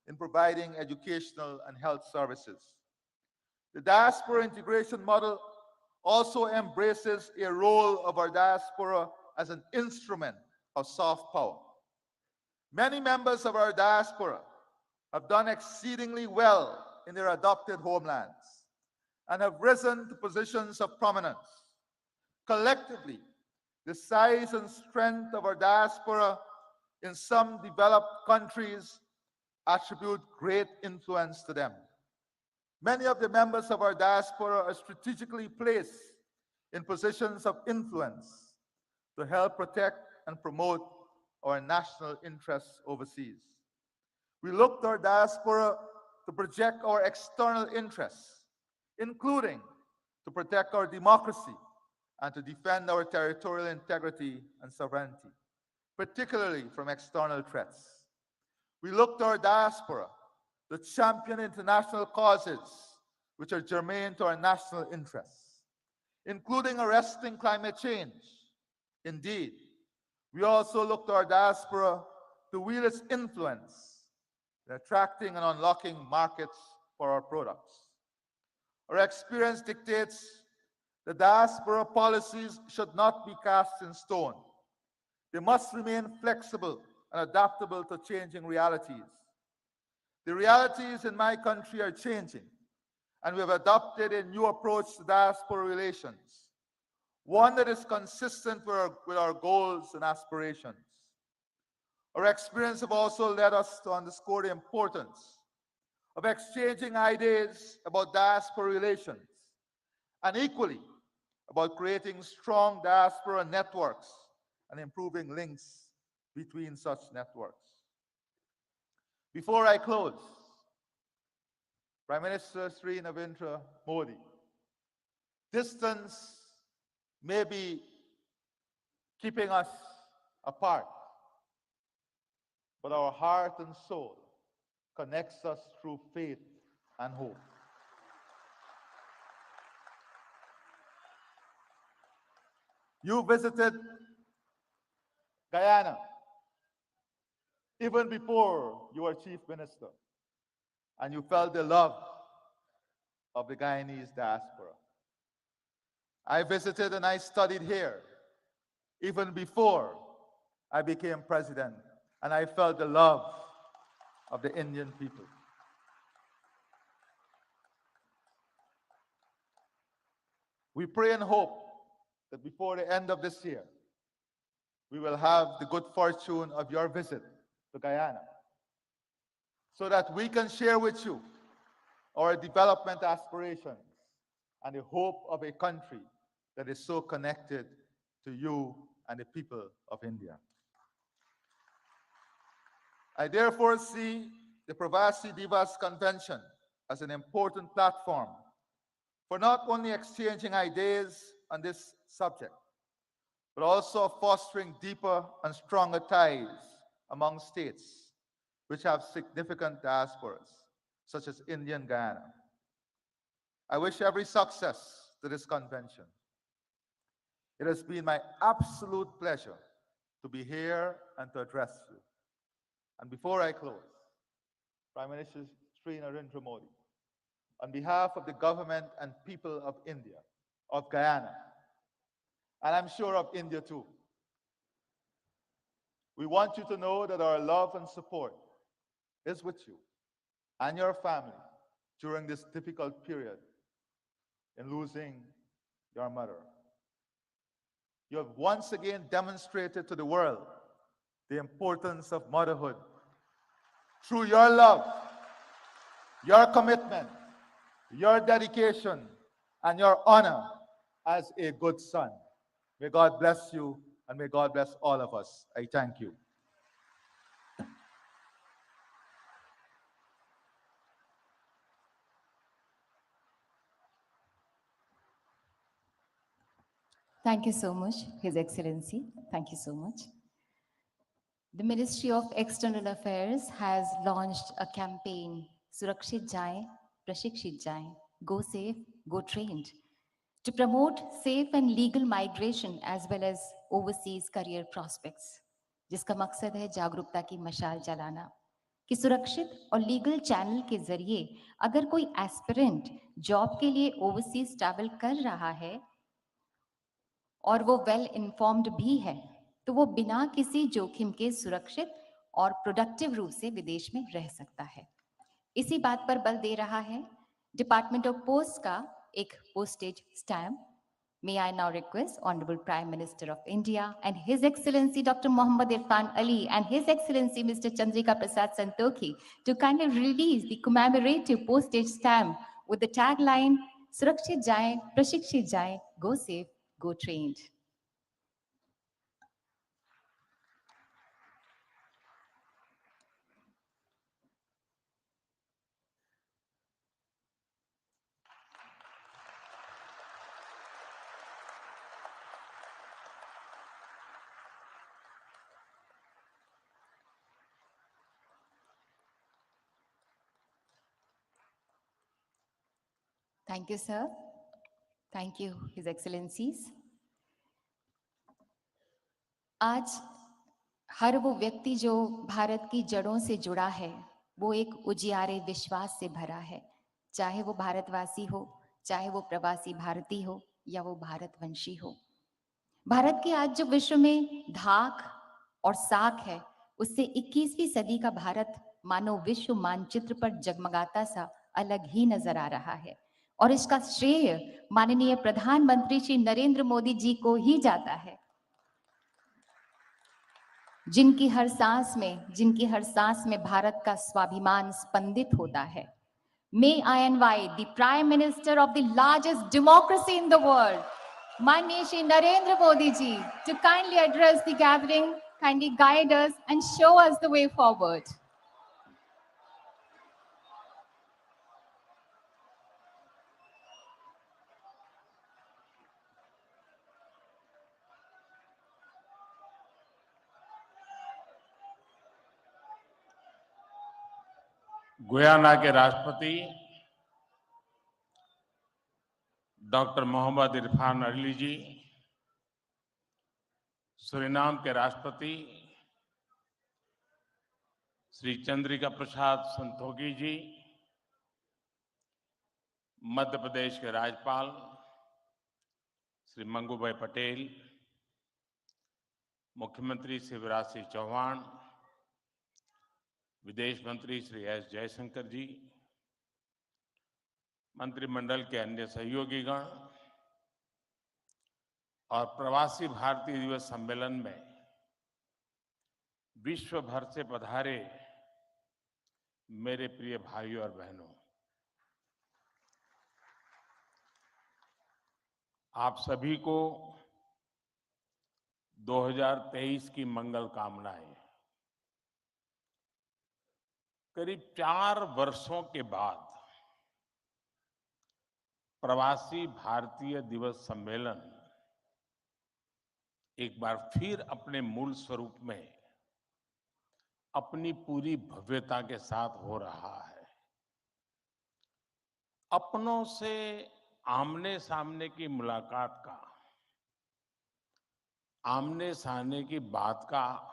in providing educational and health services. The diaspora integration model also embraces a role of our diaspora as an instrument of soft power. Many members of our diaspora have done exceedingly well in their adopted homelands and have risen to positions of prominence. Collectively, the size and strength of our diaspora in some developed countries attribute great influence to them. Many of the members of our diaspora are strategically placed in positions of influence to help protect and promote our national interests overseas. We look to our diaspora to project our external interests including to protect our democracy and to defend our territorial integrity and sovereignty, particularly from external threats. We look to our diaspora to champion international causes which are germane to our national interests, including arresting climate change. Indeed, we also look to our diaspora to wield its influence in attracting and unlocking markets for our products. Our experience dictates the diaspora policies should not be cast in stone. They must remain flexible and adaptable to changing realities. The realities in my country are changing, and we have adopted a new approach to diaspora relations, one that is consistent with our goals and aspirations. Our experience have also led us to underscore the importance of exchanging ideas about diaspora relations, and equally about creating strong diaspora networks and improving links between such networks. Before I close, Prime Minister Sri Narendra Modi, distance may be keeping us apart, but our heart and soul connects us through faith and hope. You visited Guyana even before you were chief minister, and you felt the love of the Guyanese diaspora. I visited and I studied here even before I became president, and I felt the love of the Indian people. We pray and hope that before the end of this year, we will have the good fortune of your visit to Guyana, so that we can share with you our development aspirations and the hope of a country that is so connected to you and the people of India. I therefore see the Pravasi Divas Convention as an important platform for not only exchanging ideas on this subject, but also fostering deeper and stronger ties among states which have significant diasporas, such as Indian Guyana. I wish every success to this convention. It has been my absolute pleasure to be here and to address you. And before I close, Prime Minister Sri Narendra Modi, on behalf of the government and people of India, of Guyana, and I'm sure of India too, we want you to know that our love and support is with you and your family during this difficult period in losing your mother. You have once again demonstrated to the world the importance of motherhood through your love, your commitment, your dedication, and your honor as a good son. May God bless you, and may God bless all of us. I thank you. Thank you so much, His Excellency. Thank you so much. The Ministry of External Affairs has launched a campaign, Surakshit Jaye, Prashikshit Jaye, Go Safe, Go Trained, to promote safe and legal migration as well as overseas career prospects, जिसका मकसद है जागरूकता की मशाल जलाना कि सुरक्षित और लीगल चैनल के जरिए अगर कोई एस्पिरेंट जॉब के लिए ओवरसीज ट्रैवल कर रहा है और वो वेल इन्फॉर्म्ड भी है तो वो बिना किसी जोखिम के सुरक्षित और प्रोडक्टिव रूप से विदेश में रह सकता है। इसी बात पर बल दे रहा है डिपार्टमेंट ऑफ पोस्ट का एक postage stamp. May I now request Honorable Prime Minister of India and His Excellency Dr. Mohammad Irfan Ali and His Excellency Mr. Chandrika Prasad Santokhi to kindly release the commemorative postage stamp with the tagline Surakshit Jaye, Prashikshit Jaye, Go Safe, Go Trained. Thank you, sir. Thank you, His Excellencies. आज हर वो व्यक्ति जो भारत की जड़ों से जुड़ा है, वो एक उजियारे विश्वास से भरा है, चाहे वो भारतवासी हो, चाहे वो प्रवासी भारतीय हो या वो भारतवंशी हो। भारत की आज जो विश्व में धाक और साख है, उससे 21वीं सदी का भारत मानो विश्व मानचित्र पर जगमगाता सा अलग ही नजर आ रहा है। और इसका श्रेय माननीय प्रधानमंत्री श्री नरेंद्र मोदी जी को ही जाता है, जिनकी हर सांस में भारत का स्वाभिमान स्पंदित होता है। May I invite the Prime Minister of the largest democracy in the world, Manya Shri Narendra Modi ji, to kindly address the gathering, kindly guide us and show us the way forward. Guyana के राष्ट्रपति doctor Mohammed Irfan Ali ji, Suriname के राष्ट्रपति श्री चंद्रिका प्रसाद संतोखी जी, मध्य प्रदेश के राज्यपाल श्री मंगूभाई पटेल, मुख्यमंत्री शिवराज सिंह चौहान, विदेश मंत्री Shri S Jaishankar जी, मंत्रिमंडल के अन्य सहयोगीगण और प्रवासी भारतीय दिवस सम्मेलन में विश्व भर से पधारे मेरे प्रिय भाइयों और बहनों, आप सभी को 2023 की मंगल कामनाएं। करीब 4 वर्षों के बाद प्रवासी भारतीय दिवस सम्मेलन एक बार फिर अपने मूल स्वरूप में अपनी पूरी भव्यता के साथ हो रहा है। अपनों से आमने सामने की मुलाकात का, आमने सामने की बात का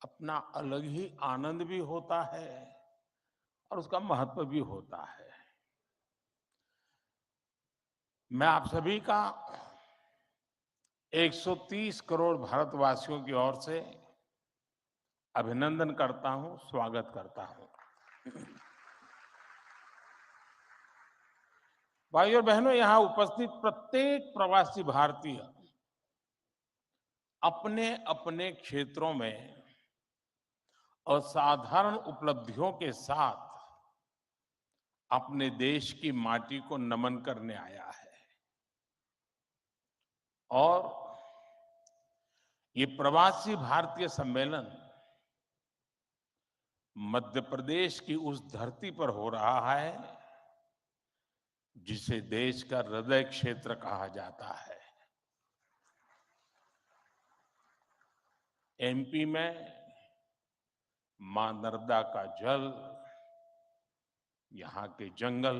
अपना अलग ही आनंद भी होता है और उसका महत्व भी होता है। मैं आप सभी का 130 करोड़ भारतवासियों की ओर से अभिनंदन करता हूं, स्वागत करता हूं। भाइयों और बहनों, यहां उपस्थित प्रत्येक प्रवासी भारतीय अपने अपने क्षेत्रों में असाधारण उपलब्धियों के साथ अपने देश की माटी को नमन करने आया है। और ये प्रवासी भारतीय सम्मेलन मध्य प्रदेश की उस धरती पर हो रहा है जिसे देश का हृदय क्षेत्र कहा जाता है। एमपी में मां नर्मदा का जल, यहाँ के जंगल,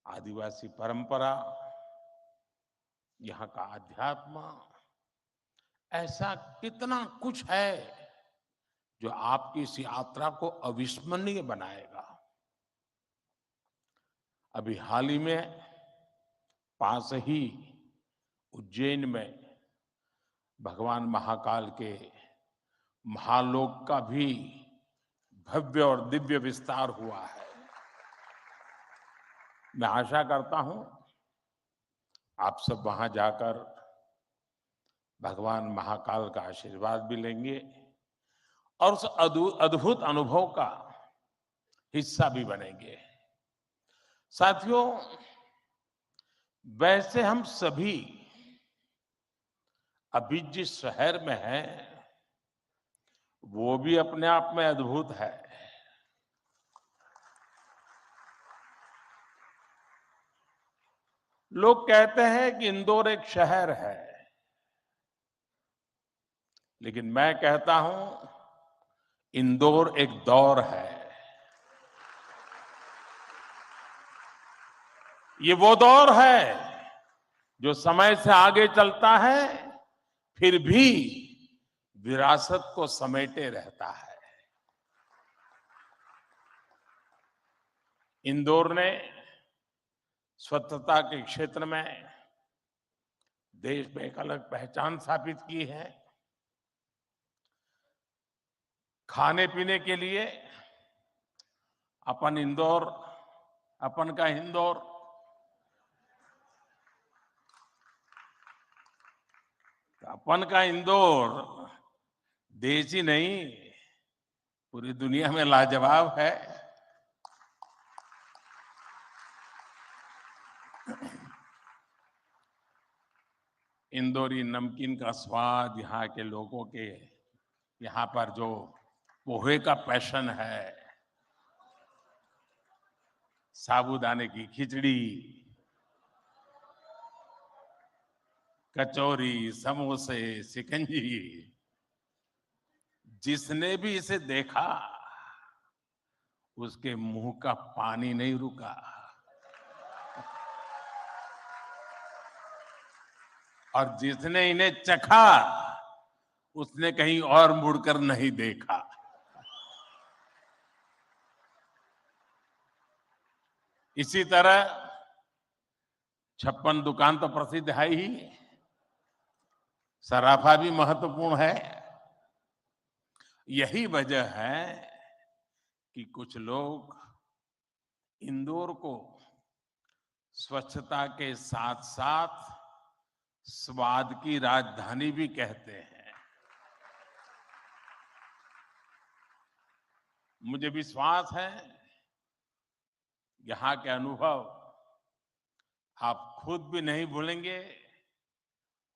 आदिवासी परंपरा, यहाँ का अध्यात्म, ऐसा कितना कुछ है जो आपकी इस यात्रा को अविस्मरणीय बनाएगा। अभी हाल ही में पास ही उज्जैन में भगवान महाकाल के महालोक का भी भव्य और दिव्य विस्तार हुआ है। मैं आशा करता हूं आप सब वहां जाकर भगवान महाकाल का आशीर्वाद भी लेंगे और उस अद्भुत अनुभव का हिस्सा भी बनेंगे। साथियों, वैसे हम सभी अभी जिस शहर में हैं वो भी अपने आप में अद्भुत है। लोग कहते हैं कि इंदौर एक शहर है, लेकिन मैं कहता हूं इंदौर एक दौर है। ये वो दौर है जो समय से आगे चलता है, फिर भी विरासत को समेटे रहता है। इंदौर ने स्वच्छता के क्षेत्र में देश में एक अलग पहचान स्थापित की है। खाने पीने के लिए अपन इंदौर, अपन का इंदौर, अपन का इंदौर देश ही नहीं, पूरी दुनिया में लाजवाब है। इंदौरी नमकीन का स्वाद, यहाँ के लोगों के यहाँ पर जो पोहे का पैशन है, साबूदाने की खिचड़ी, कचौरी, समोसे, शिकंजी, जिसने भी इसे देखा उसके मुंह का पानी नहीं रुका। और जिसने इन्हें चखा उसने कहीं और मुड़कर नहीं देखा। इसी तरह 56 दुकान तो प्रसिद्ध है ही, सराफा भी महत्वपूर्ण है। यही वजह है कि कुछ लोग इंदौर को स्वच्छता के साथ साथ स्वाद की राजधानी भी कहते हैं। मुझे विश्वास है यहाँ के अनुभव आप खुद भी नहीं भूलेंगे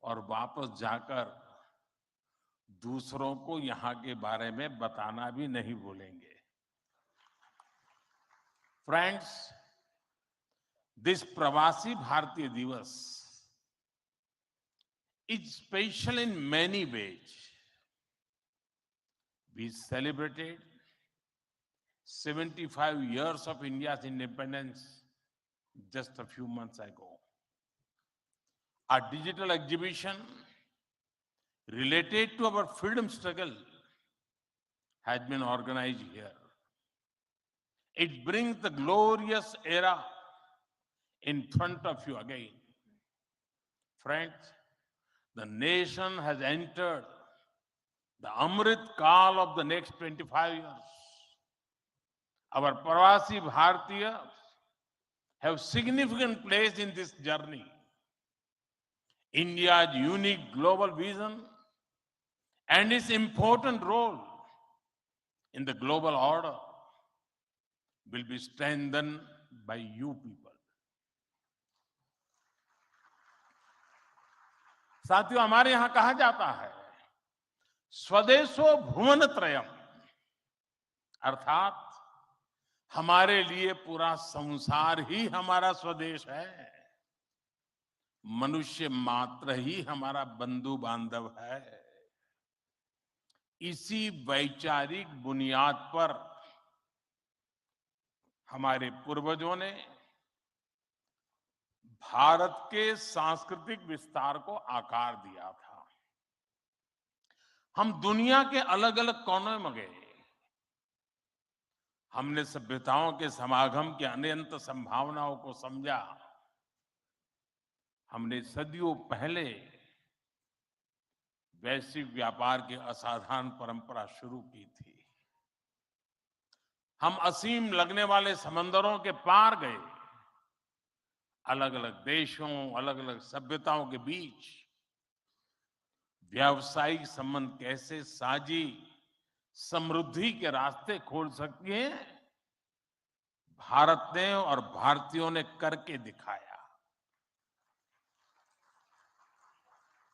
और वापस जाकर दूसरों को यहाँ के बारे में बताना भी नहीं भूलेंगे। फ्रेंड्स, दिस प्रवासी भारतीय दिवस is special in many ways. We celebrated 75 years of India's independence just a few months ago. A digital exhibition related to our freedom struggle has been organized here. It brings the glorious era in front of you again. Friends, the nation has entered the Amrit Kal of the next 25 years. Our Pravasi Bharatiya have significant place in this journey. India's unique global vision and its important role in the global order will be strengthened by you people. साथियों, हमारे यहां कहा जाता है स्वदेशो भुवन त्रयम, अर्थात हमारे लिए पूरा संसार ही हमारा स्वदेश है। मनुष्य मात्र ही हमारा बंधु बांधव है। इसी वैचारिक बुनियाद पर हमारे पूर्वजों ने भारत के सांस्कृतिक विस्तार को आकार दिया था। हम दुनिया के अलग अलग कोनों में गए, हमने सभ्यताओं के समागम की अनंत संभावनाओं को समझा। हमने सदियों पहले वैश्विक व्यापार की असाधारण परंपरा शुरू की थी। हम असीम लगने वाले समंदरों के पार गए, अलग अलग देशों, अलग अलग सभ्यताओं के बीच व्यावसायिक संबंध कैसे साझी समृद्धि के रास्ते खोल सकती हैं, भारत ने और भारतीयों ने करके दिखाया।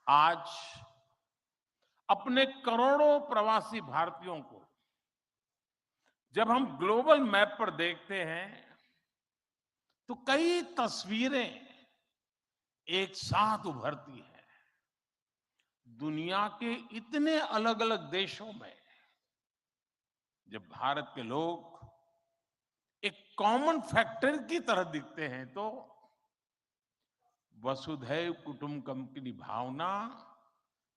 आज अपने करोड़ों प्रवासी भारतीयों को जब हम ग्लोबल मैप पर देखते हैं तो कई तस्वीरें एक साथ उभरती हैं। दुनिया के इतने अलग अलग देशों में जब भारत के लोग एक कॉमन फैक्टर की तरह दिखते हैं तो वसुधैव कुटुंबकम की भावना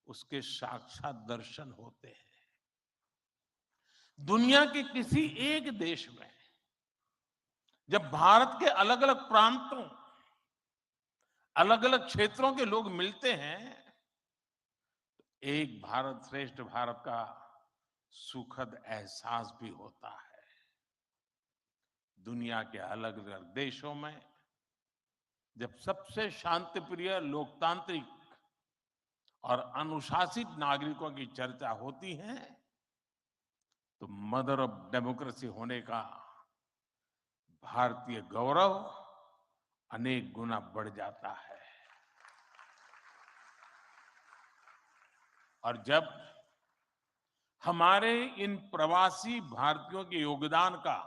उसके साक्षात दर्शन होते हैं। दुनिया के किसी एक देश में जब भारत के अलग अलग प्रांतों, अलग अलग क्षेत्रों के लोग मिलते हैं, एक भारत श्रेष्ठ भारत का सुखद एहसास भी होता है। दुनिया के अलग अलग देशों में जब सबसे शांतिप्रिय, लोकतांत्रिक और अनुशासित नागरिकों की चर्चा होती है तो मदर ऑफ डेमोक्रेसी होने का भारतीय गौरव अनेक गुना बढ़ जाता है। और जब हमारे इन प्रवासी भारतीयों के योगदान का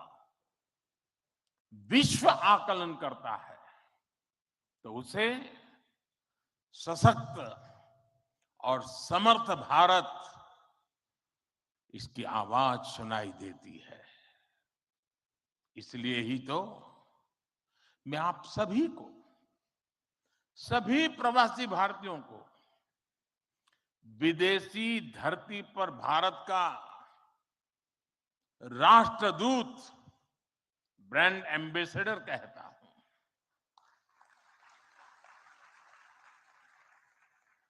विश्व आकलन करता है तो उसे सशक्त और समर्थ भारत, इसकी आवाज सुनाई देती है। इसलिए ही तो मैं आप सभी को, सभी प्रवासी भारतीयों को विदेशी धरती पर भारत का राष्ट्रदूत, ब्रांड एम्बेसडर कहता हूं।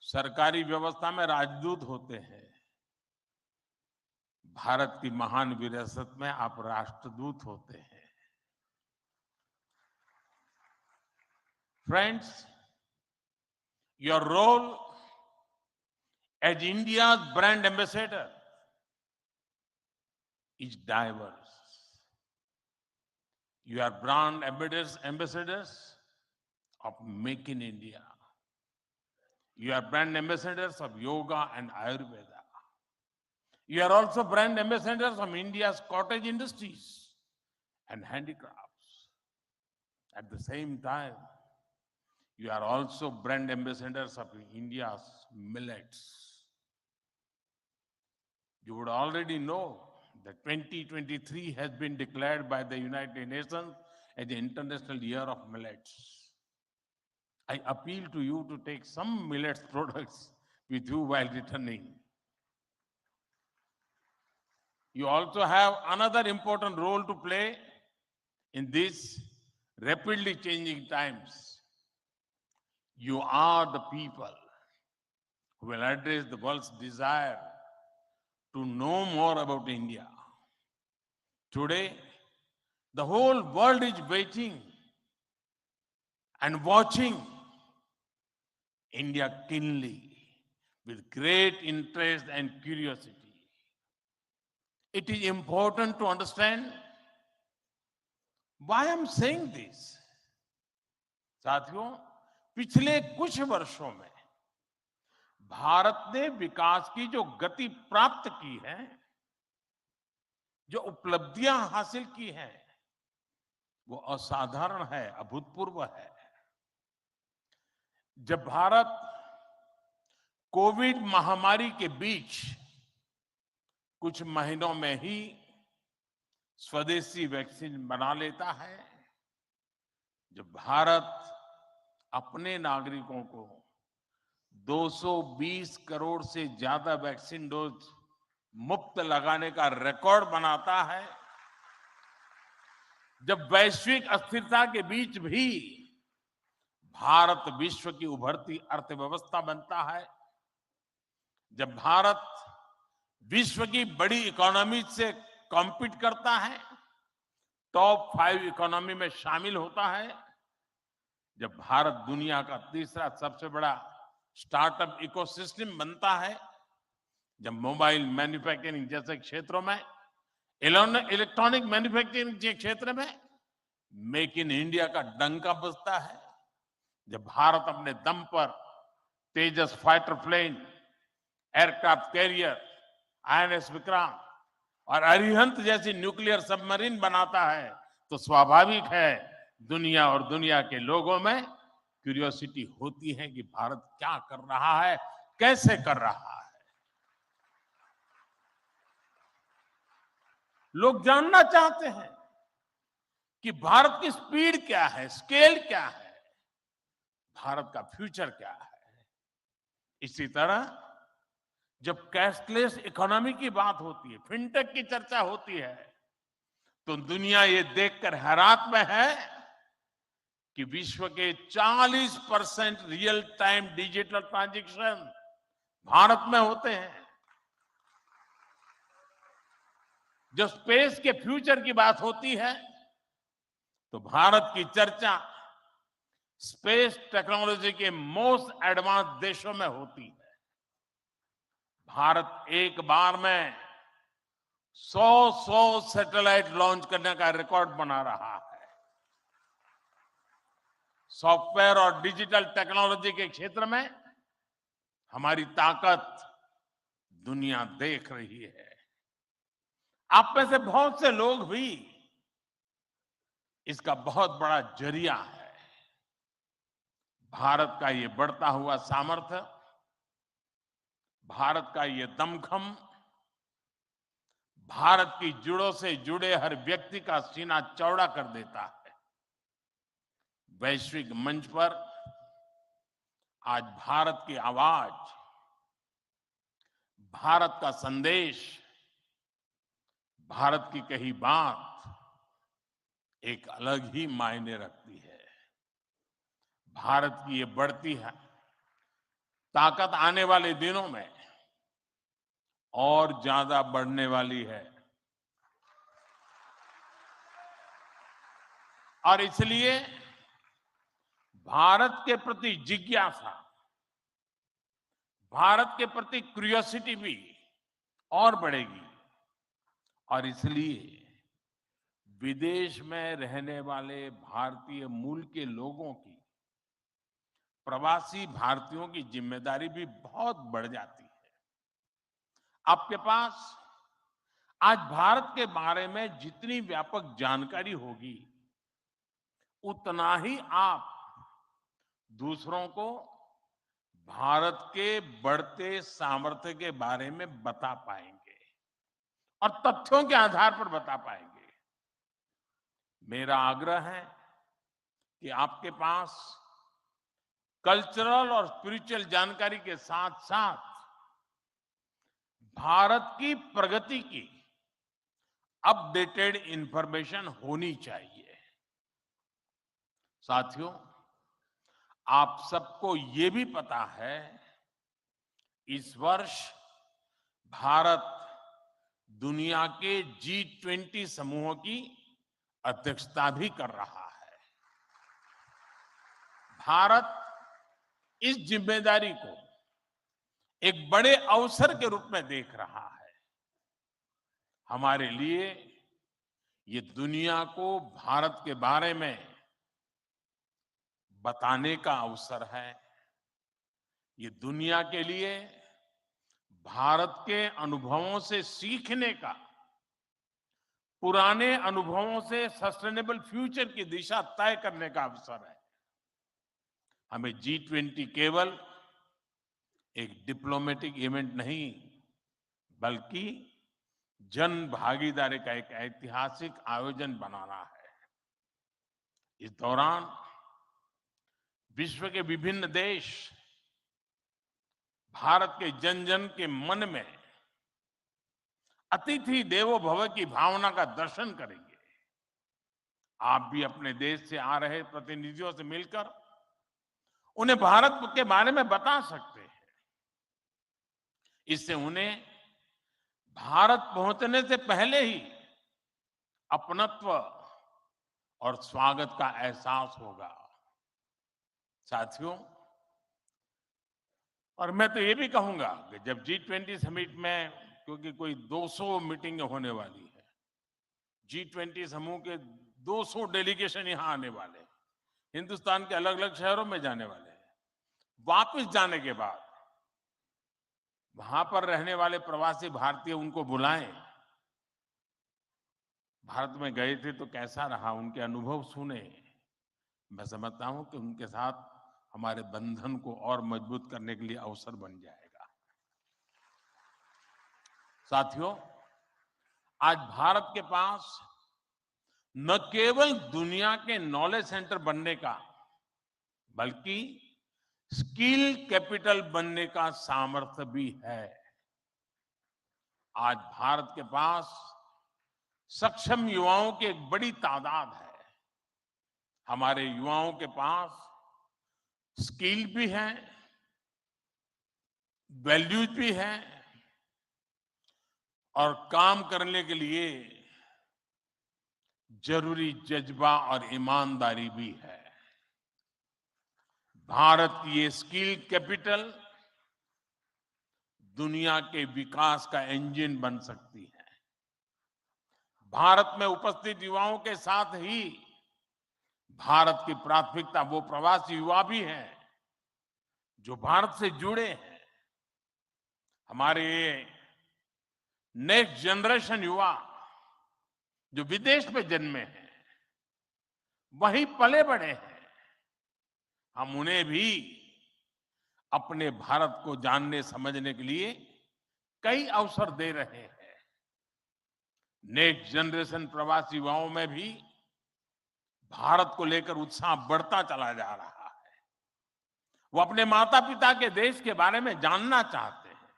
सरकारी व्यवस्था में राजदूत होते हैं, भारत की महान विरासत में आप राष्ट्रदूत होते हैं। Friends, your role as India's brand ambassador is diverse. You are brand ambassadors of Make in India. You are brand ambassadors of yoga and Ayurveda. You are also brand ambassadors of India's cottage industries and handicrafts. At the same time, you are also brand ambassadors of India's millets. You would already know that 2023 has been declared by the United Nations as the International Year of Millets. I appeal to you to take some millets products with you while returning. You also have another important role to play in these rapidly changing times. You are the people who will address the world's desire to know more about India. Today, the whole world is waiting and watching India keenly with great interest and curiosity. It is important to understand why I'm saying this. साथियों, पिछले कुछ वर्षों में भारत ने विकास की जो गति प्राप्त की है, जो उपलब्धियां हासिल की हैं, वो असाधारण है, अभूतपूर्व है। जब भारत कोविड महामारी के बीच कुछ महीनों में ही स्वदेशी वैक्सीन बना लेता है, जब भारत अपने नागरिकों को 220 करोड़ से ज्यादा वैक्सीन डोज मुफ्त लगाने का रिकॉर्ड बनाता है, जब वैश्विक अस्थिरता के बीच भी भारत विश्व की उभरती अर्थव्यवस्था बनता है, जब भारत विश्व की बड़ी इकोनॉमी से कॉम्पीट करता है, टॉप 5 इकोनॉमी में शामिल होता है, जब भारत दुनिया का तीसरा सबसे बड़ा स्टार्टअप इकोसिस्टम बनता है, जब मोबाइल मैन्युफैक्चरिंग जैसे क्षेत्रों में, इलेक्ट्रॉनिक मैन्युफैक्चरिंग के क्षेत्र में मेक इन इंडिया का डंका बजता है, जब भारत अपने दम पर Tejas fighter plane, aircraft carrier, INS Vikrant और अरिहंत जैसी न्यूक्लियर सबमरीन बनाता है, तो स्वाभाविक है दुनिया और दुनिया के लोगों में क्यूरियोसिटी होती है कि भारत क्या कर रहा है, कैसे कर रहा है। लोग जानना चाहते हैं कि भारत की स्पीड क्या है, स्केल क्या है। भारत का फ्यूचर क्या है। इसी तरह जब कैशलेस इकोनॉमी की बात होती है, फिनटेक की चर्चा होती है, तो दुनिया ये देखकर हैरात में है कि विश्व के 40% real time digital transaction Bharat में होते हैं। जब स्पेस के फ्यूचर की बात होती है तो भारत की चर्चा स्पेस टेक्नोलॉजी के मोस्ट एडवांस देशों में होती है। भारत एक बार में 100 सैटेलाइट लॉन्च करने का रिकॉर्ड बना रहा है। सॉफ्टवेयर और डिजिटल टेक्नोलॉजी के क्षेत्र में हमारी ताकत दुनिया देख रही है। आप में से बहुत से लोग भी इसका बहुत बड़ा जरिया है। भारत का ये बढ़ता हुआ सामर्थ्य, भारत का ये दमखम, भारत की जड़ों से जुड़े हर व्यक्ति का सीना चौड़ा कर देता है। वैश्विक मंच पर आज भारत की आवाज, भारत का संदेश, भारत की कही बात एक अलग ही मायने रखती है। भारत की ये बढ़ती है ताकत आने वाले दिनों में और ज्यादा बढ़ने वाली है। और इसलिए भारत के प्रति जिज्ञासा, भारत के प्रति क्यूरियोसिटी भी और बढ़ेगी। और इसलिए विदेश में रहने वाले भारतीय मूल के लोगों की, प्रवासी भारतीयों की जिम्मेदारी भी बहुत बढ़ जाती है। आपके पास आज भारत के बारे में जितनी व्यापक जानकारी होगी, उतना ही आप दूसरों को भारत के बढ़ते सामर्थ्य के बारे में बता पाएंगे और तथ्यों के आधार पर बता पाएंगे। मेरा आग्रह है कि आपके पास कल्चरल और स्पिरिचुअल जानकारी के साथ साथ भारत की प्रगति की अपडेटेड इंफॉर्मेशन होनी चाहिए। साथियों, आप सबको ये भी पता है, इस वर्ष भारत दुनिया के G20 समूहों की अध्यक्षता भी कर रहा है। भारत इस जिम्मेदारी को एक बड़े अवसर के रूप में देख रहा है। हमारे लिए ये दुनिया को भारत के बारे में बताने का अवसर है। ये दुनिया के लिए भारत के अनुभवों से सीखने का, पुराने अनुभवों से सस्टेनेबल फ्यूचर की दिशा तय करने का अवसर है। हमें G20 केवल एक डिप्लोमेटिक इवेंट नहीं, बल्कि जन भागीदारी का एक ऐतिहासिक आयोजन बनाना है। इस दौरान विश्व के विभिन्न देश भारत के जन जन के मन में अतिथि देवो भव की भावना का दर्शन करेंगे। आप भी अपने देश से आ रहे प्रतिनिधियों से मिलकर उन्हें भारत के बारे में बता सकते हैं। इससे उन्हें भारत पहुंचने से पहले ही अपनत्व और स्वागत का एहसास होगा। साथियों, और मैं तो ये भी कहूंगा कि जब G20 समिट में, क्योंकि कोई 200 मीटिंग होने वाली है, G20 समूह के 200 डेलीगेशन यहां आने वाले हैं, हिंदुस्तान के अलग अलग शहरों में जाने वाले हैं। वापस जाने के बाद वहां पर रहने वाले प्रवासी भारतीय उनको बुलाएं, भारत में गए थे तो कैसा रहा, उनके अनुभव सुने। मैं समझता हूं कि उनके साथ हमारे बंधन को और मजबूत करने के लिए अवसर बन जाएगा। साथियों, आज भारत के पास न केवल दुनिया के नॉलेज सेंटर बनने का, बल्कि स्किल कैपिटल बनने का सामर्थ्य भी है। आज भारत के पास सक्षम युवाओं की एक बड़ी तादाद है। हमारे युवाओं के पास स्किल भी है, वैल्यूज भी है और काम करने के लिए जरूरी जज्बा और ईमानदारी भी है। भारत की ये स्किल कैपिटल दुनिया के विकास का इंजन बन सकती है। भारत में उपस्थित युवाओं के साथ ही भारत की प्राथमिकता वो प्रवासी युवा भी हैं जो भारत से जुड़े हैं। हमारे नेक्स्ट जनरेशन युवा जो विदेश में जन्मे हैं, वहीं पले बड़े हैं, हम उन्हें भी अपने भारत को जानने समझने के लिए कई अवसर दे रहे हैं। नेक्स्ट जनरेशन प्रवासी युवाओं में भी भारत को लेकर उत्साह बढ़ता चला जा रहा है। वो अपने माता पिता के देश के बारे में जानना चाहते हैं,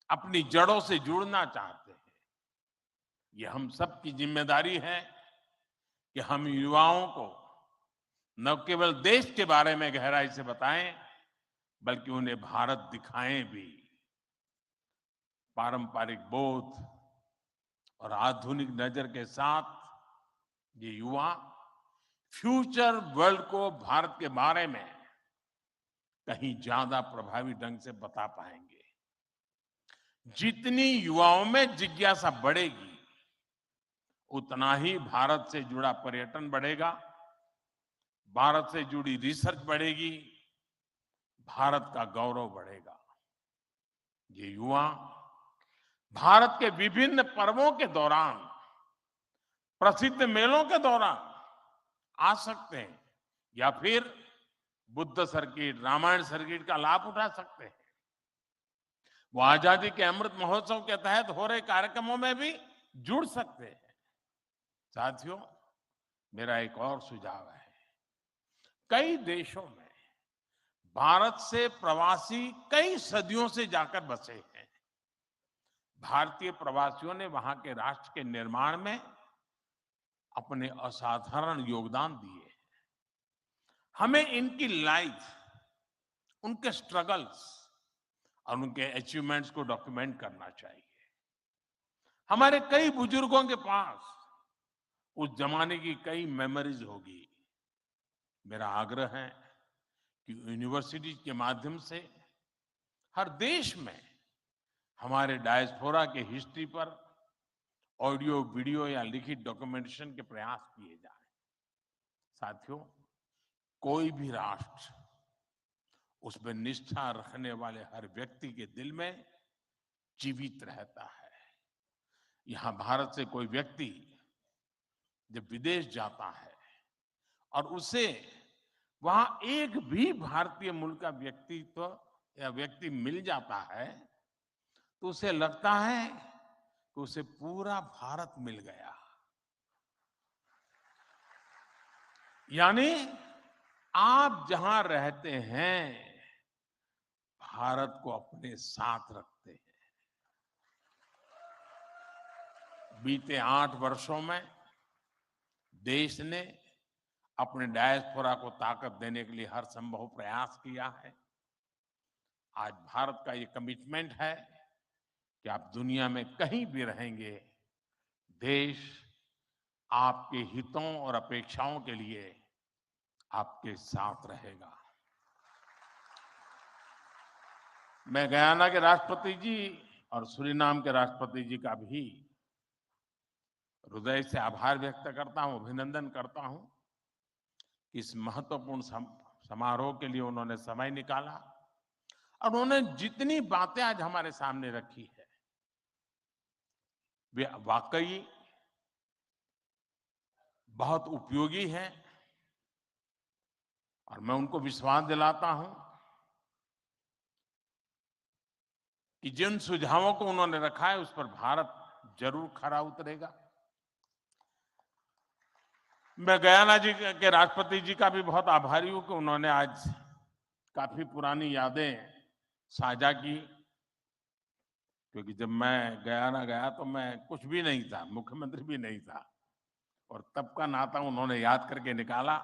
अपनी जड़ों से जुड़ना चाहते हैं। ये हम सबकी जिम्मेदारी है कि हम युवाओं को न केवल देश के बारे में गहराई से बताएं, बल्कि उन्हें भारत दिखाएं भी। पारंपरिक बोध और आधुनिक नजर के साथ ये युवा फ्यूचर वर्ल्ड को भारत के बारे में कहीं ज्यादा प्रभावी ढंग से बता पाएंगे। जितनी युवाओं में जिज्ञासा बढ़ेगी, उतना ही भारत से जुड़ा पर्यटन बढ़ेगा, भारत से जुड़ी रिसर्च बढ़ेगी, भारत का गौरव बढ़ेगा। ये युवा भारत के विभिन्न पर्वों के दौरान, प्रसिद्ध मेलों के दौरान आ सकते हैं या फिर बुद्ध सर्किट, रामायण सर्किट का लाभ उठा सकते हैं। वो आजादी के अमृत महोत्सव के तहत हो रहे कार्यक्रमों में भी जुड़ सकते हैं। साथियों, मेरा एक और सुझाव है। कई देशों में भारत से प्रवासी कई सदियों से जाकर बसे हैं। भारतीय प्रवासियों ने वहां के राष्ट्र के निर्माण में अपने असाधारण योगदान दिए। हमें इनकी लाइफ, उनके स्ट्रगल्स और उनके अचीवमेंट्स को डॉक्यूमेंट करना चाहिए। हमारे कई बुजुर्गों के पास उस जमाने की कई मेमोरीज होगी। मेरा आग्रह है कि यूनिवर्सिटी के माध्यम से हर देश में हमारे डायस्पोरा के हिस्ट्री पर ऑडियो, वीडियो या लिखित डॉक्यूमेंटेशन के प्रयास किए जाएं। साथियों, कोई भी राष्ट्र उसमें निष्ठा रखने वाले हर व्यक्ति के दिल में जीवित रहता है। यहां भारत से कोई व्यक्ति जब विदेश जाता है और उसे वहां एक भी भारतीय मूल का व्यक्तित्व या व्यक्ति मिल जाता है, तो उसे लगता है कि उसे पूरा भारत मिल गया। यानी आप जहां रहते हैं, भारत को अपने साथ रखते हैं। बीते 8 वर्षों में देश ने अपने डायस्पोरा को ताकत देने के लिए हर संभव प्रयास किया है। आज भारत का ये कमिटमेंट है कि आप दुनिया में कहीं भी रहेंगे, देश आपके हितों और अपेक्षाओं के लिए आपके साथ रहेगा। मैं गयाना के राष्ट्रपति जी और सूरीनाम के राष्ट्रपति जी का भी हृदय से आभार व्यक्त करता हूं, अभिनंदन करता हूं। इस महत्वपूर्ण समारोह के लिए उन्होंने समय निकाला और उन्होंने जितनी बातें आज हमारे सामने रखी है, वे वाकई बहुत उपयोगी है। और मैं उनको विश्वास दिलाता हूं कि जिन सुझावों को उन्होंने रखा है, उस पर भारत जरूर खरा उतरेगा। मैं गयाना जी के राष्ट्रपति जी का भी बहुत आभारी हूं कि उन्होंने आज काफी पुरानी यादें साझा की, क्योंकि जब मैं गया तो मैं कुछ भी नहीं था, मुख्यमंत्री भी नहीं था, और तब का नाता उन्होंने याद करके निकाला।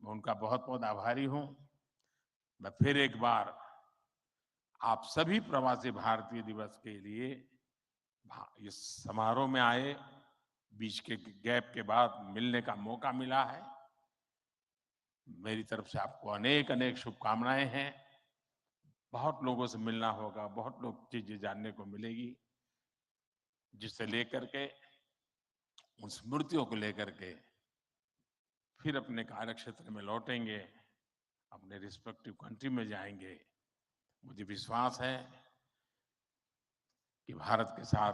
मैं उनका बहुत बहुत आभारी हूं। मैं फिर एक बार आप सभी प्रवासी भारतीय दिवस के लिए इस समारोह में आए, बीच के गैप के बाद मिलने का मौका मिला है। मेरी तरफ से आपको अनेक अनेक शुभकामनाएं हैं। बहुत लोगों से मिलना होगा, बहुत लोग चीजें जानने को मिलेगी, जिसे लेकर के, उन स्मृतियों को लेकर के फिर अपने कार्य क्षेत्र में लौटेंगे, अपने रिस्पेक्टिव कंट्री में जाएंगे। मुझे विश्वास है कि भारत के साथ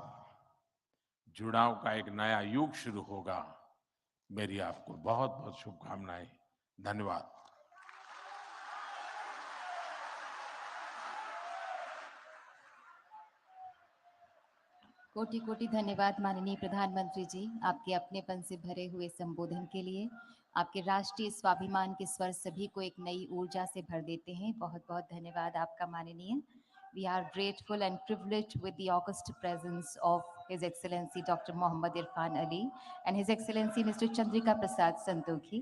जुड़ाव का एक नया युग शुरू होगा। मेरी आपको बहुत बहुत शुभकामनाएं। धन्यवाद। कोटि कोटि धन्यवाद माननीय प्रधानमंत्री जी, आपके अपनेपन से भरे हुए संबोधन के लिए। आपके राष्ट्रीय स्वाभिमान के स्वर सभी को एक नई ऊर्जा से भर देते हैं। बहुत बहुत धन्यवाद आपका माननीय। We are grateful and privileged with the august presence of His Excellency Dr. Mohammad Irfan Ali and His Excellency Mr. Chandrika Prasad Santokhi.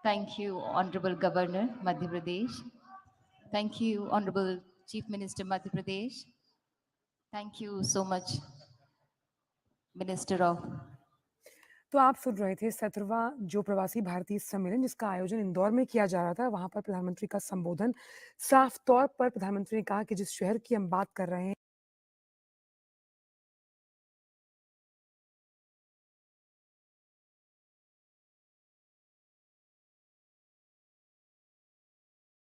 Thank you, Honorable Governor, Madhya Pradesh. Thank you, Honorable Chief Minister, Madhya Pradesh. Thank you so much, Minister of. तो आप सुन रहे थे 17वां जो प्रवासी भारतीय सम्मेलन, जिसका आयोजन इंदौर में किया जा रहा था। वहां पर प्रधानमंत्री का संबोधन। साफ तौर पर प्रधानमंत्री ने कहा कि जिस शहर की हम बात कर रहे हैं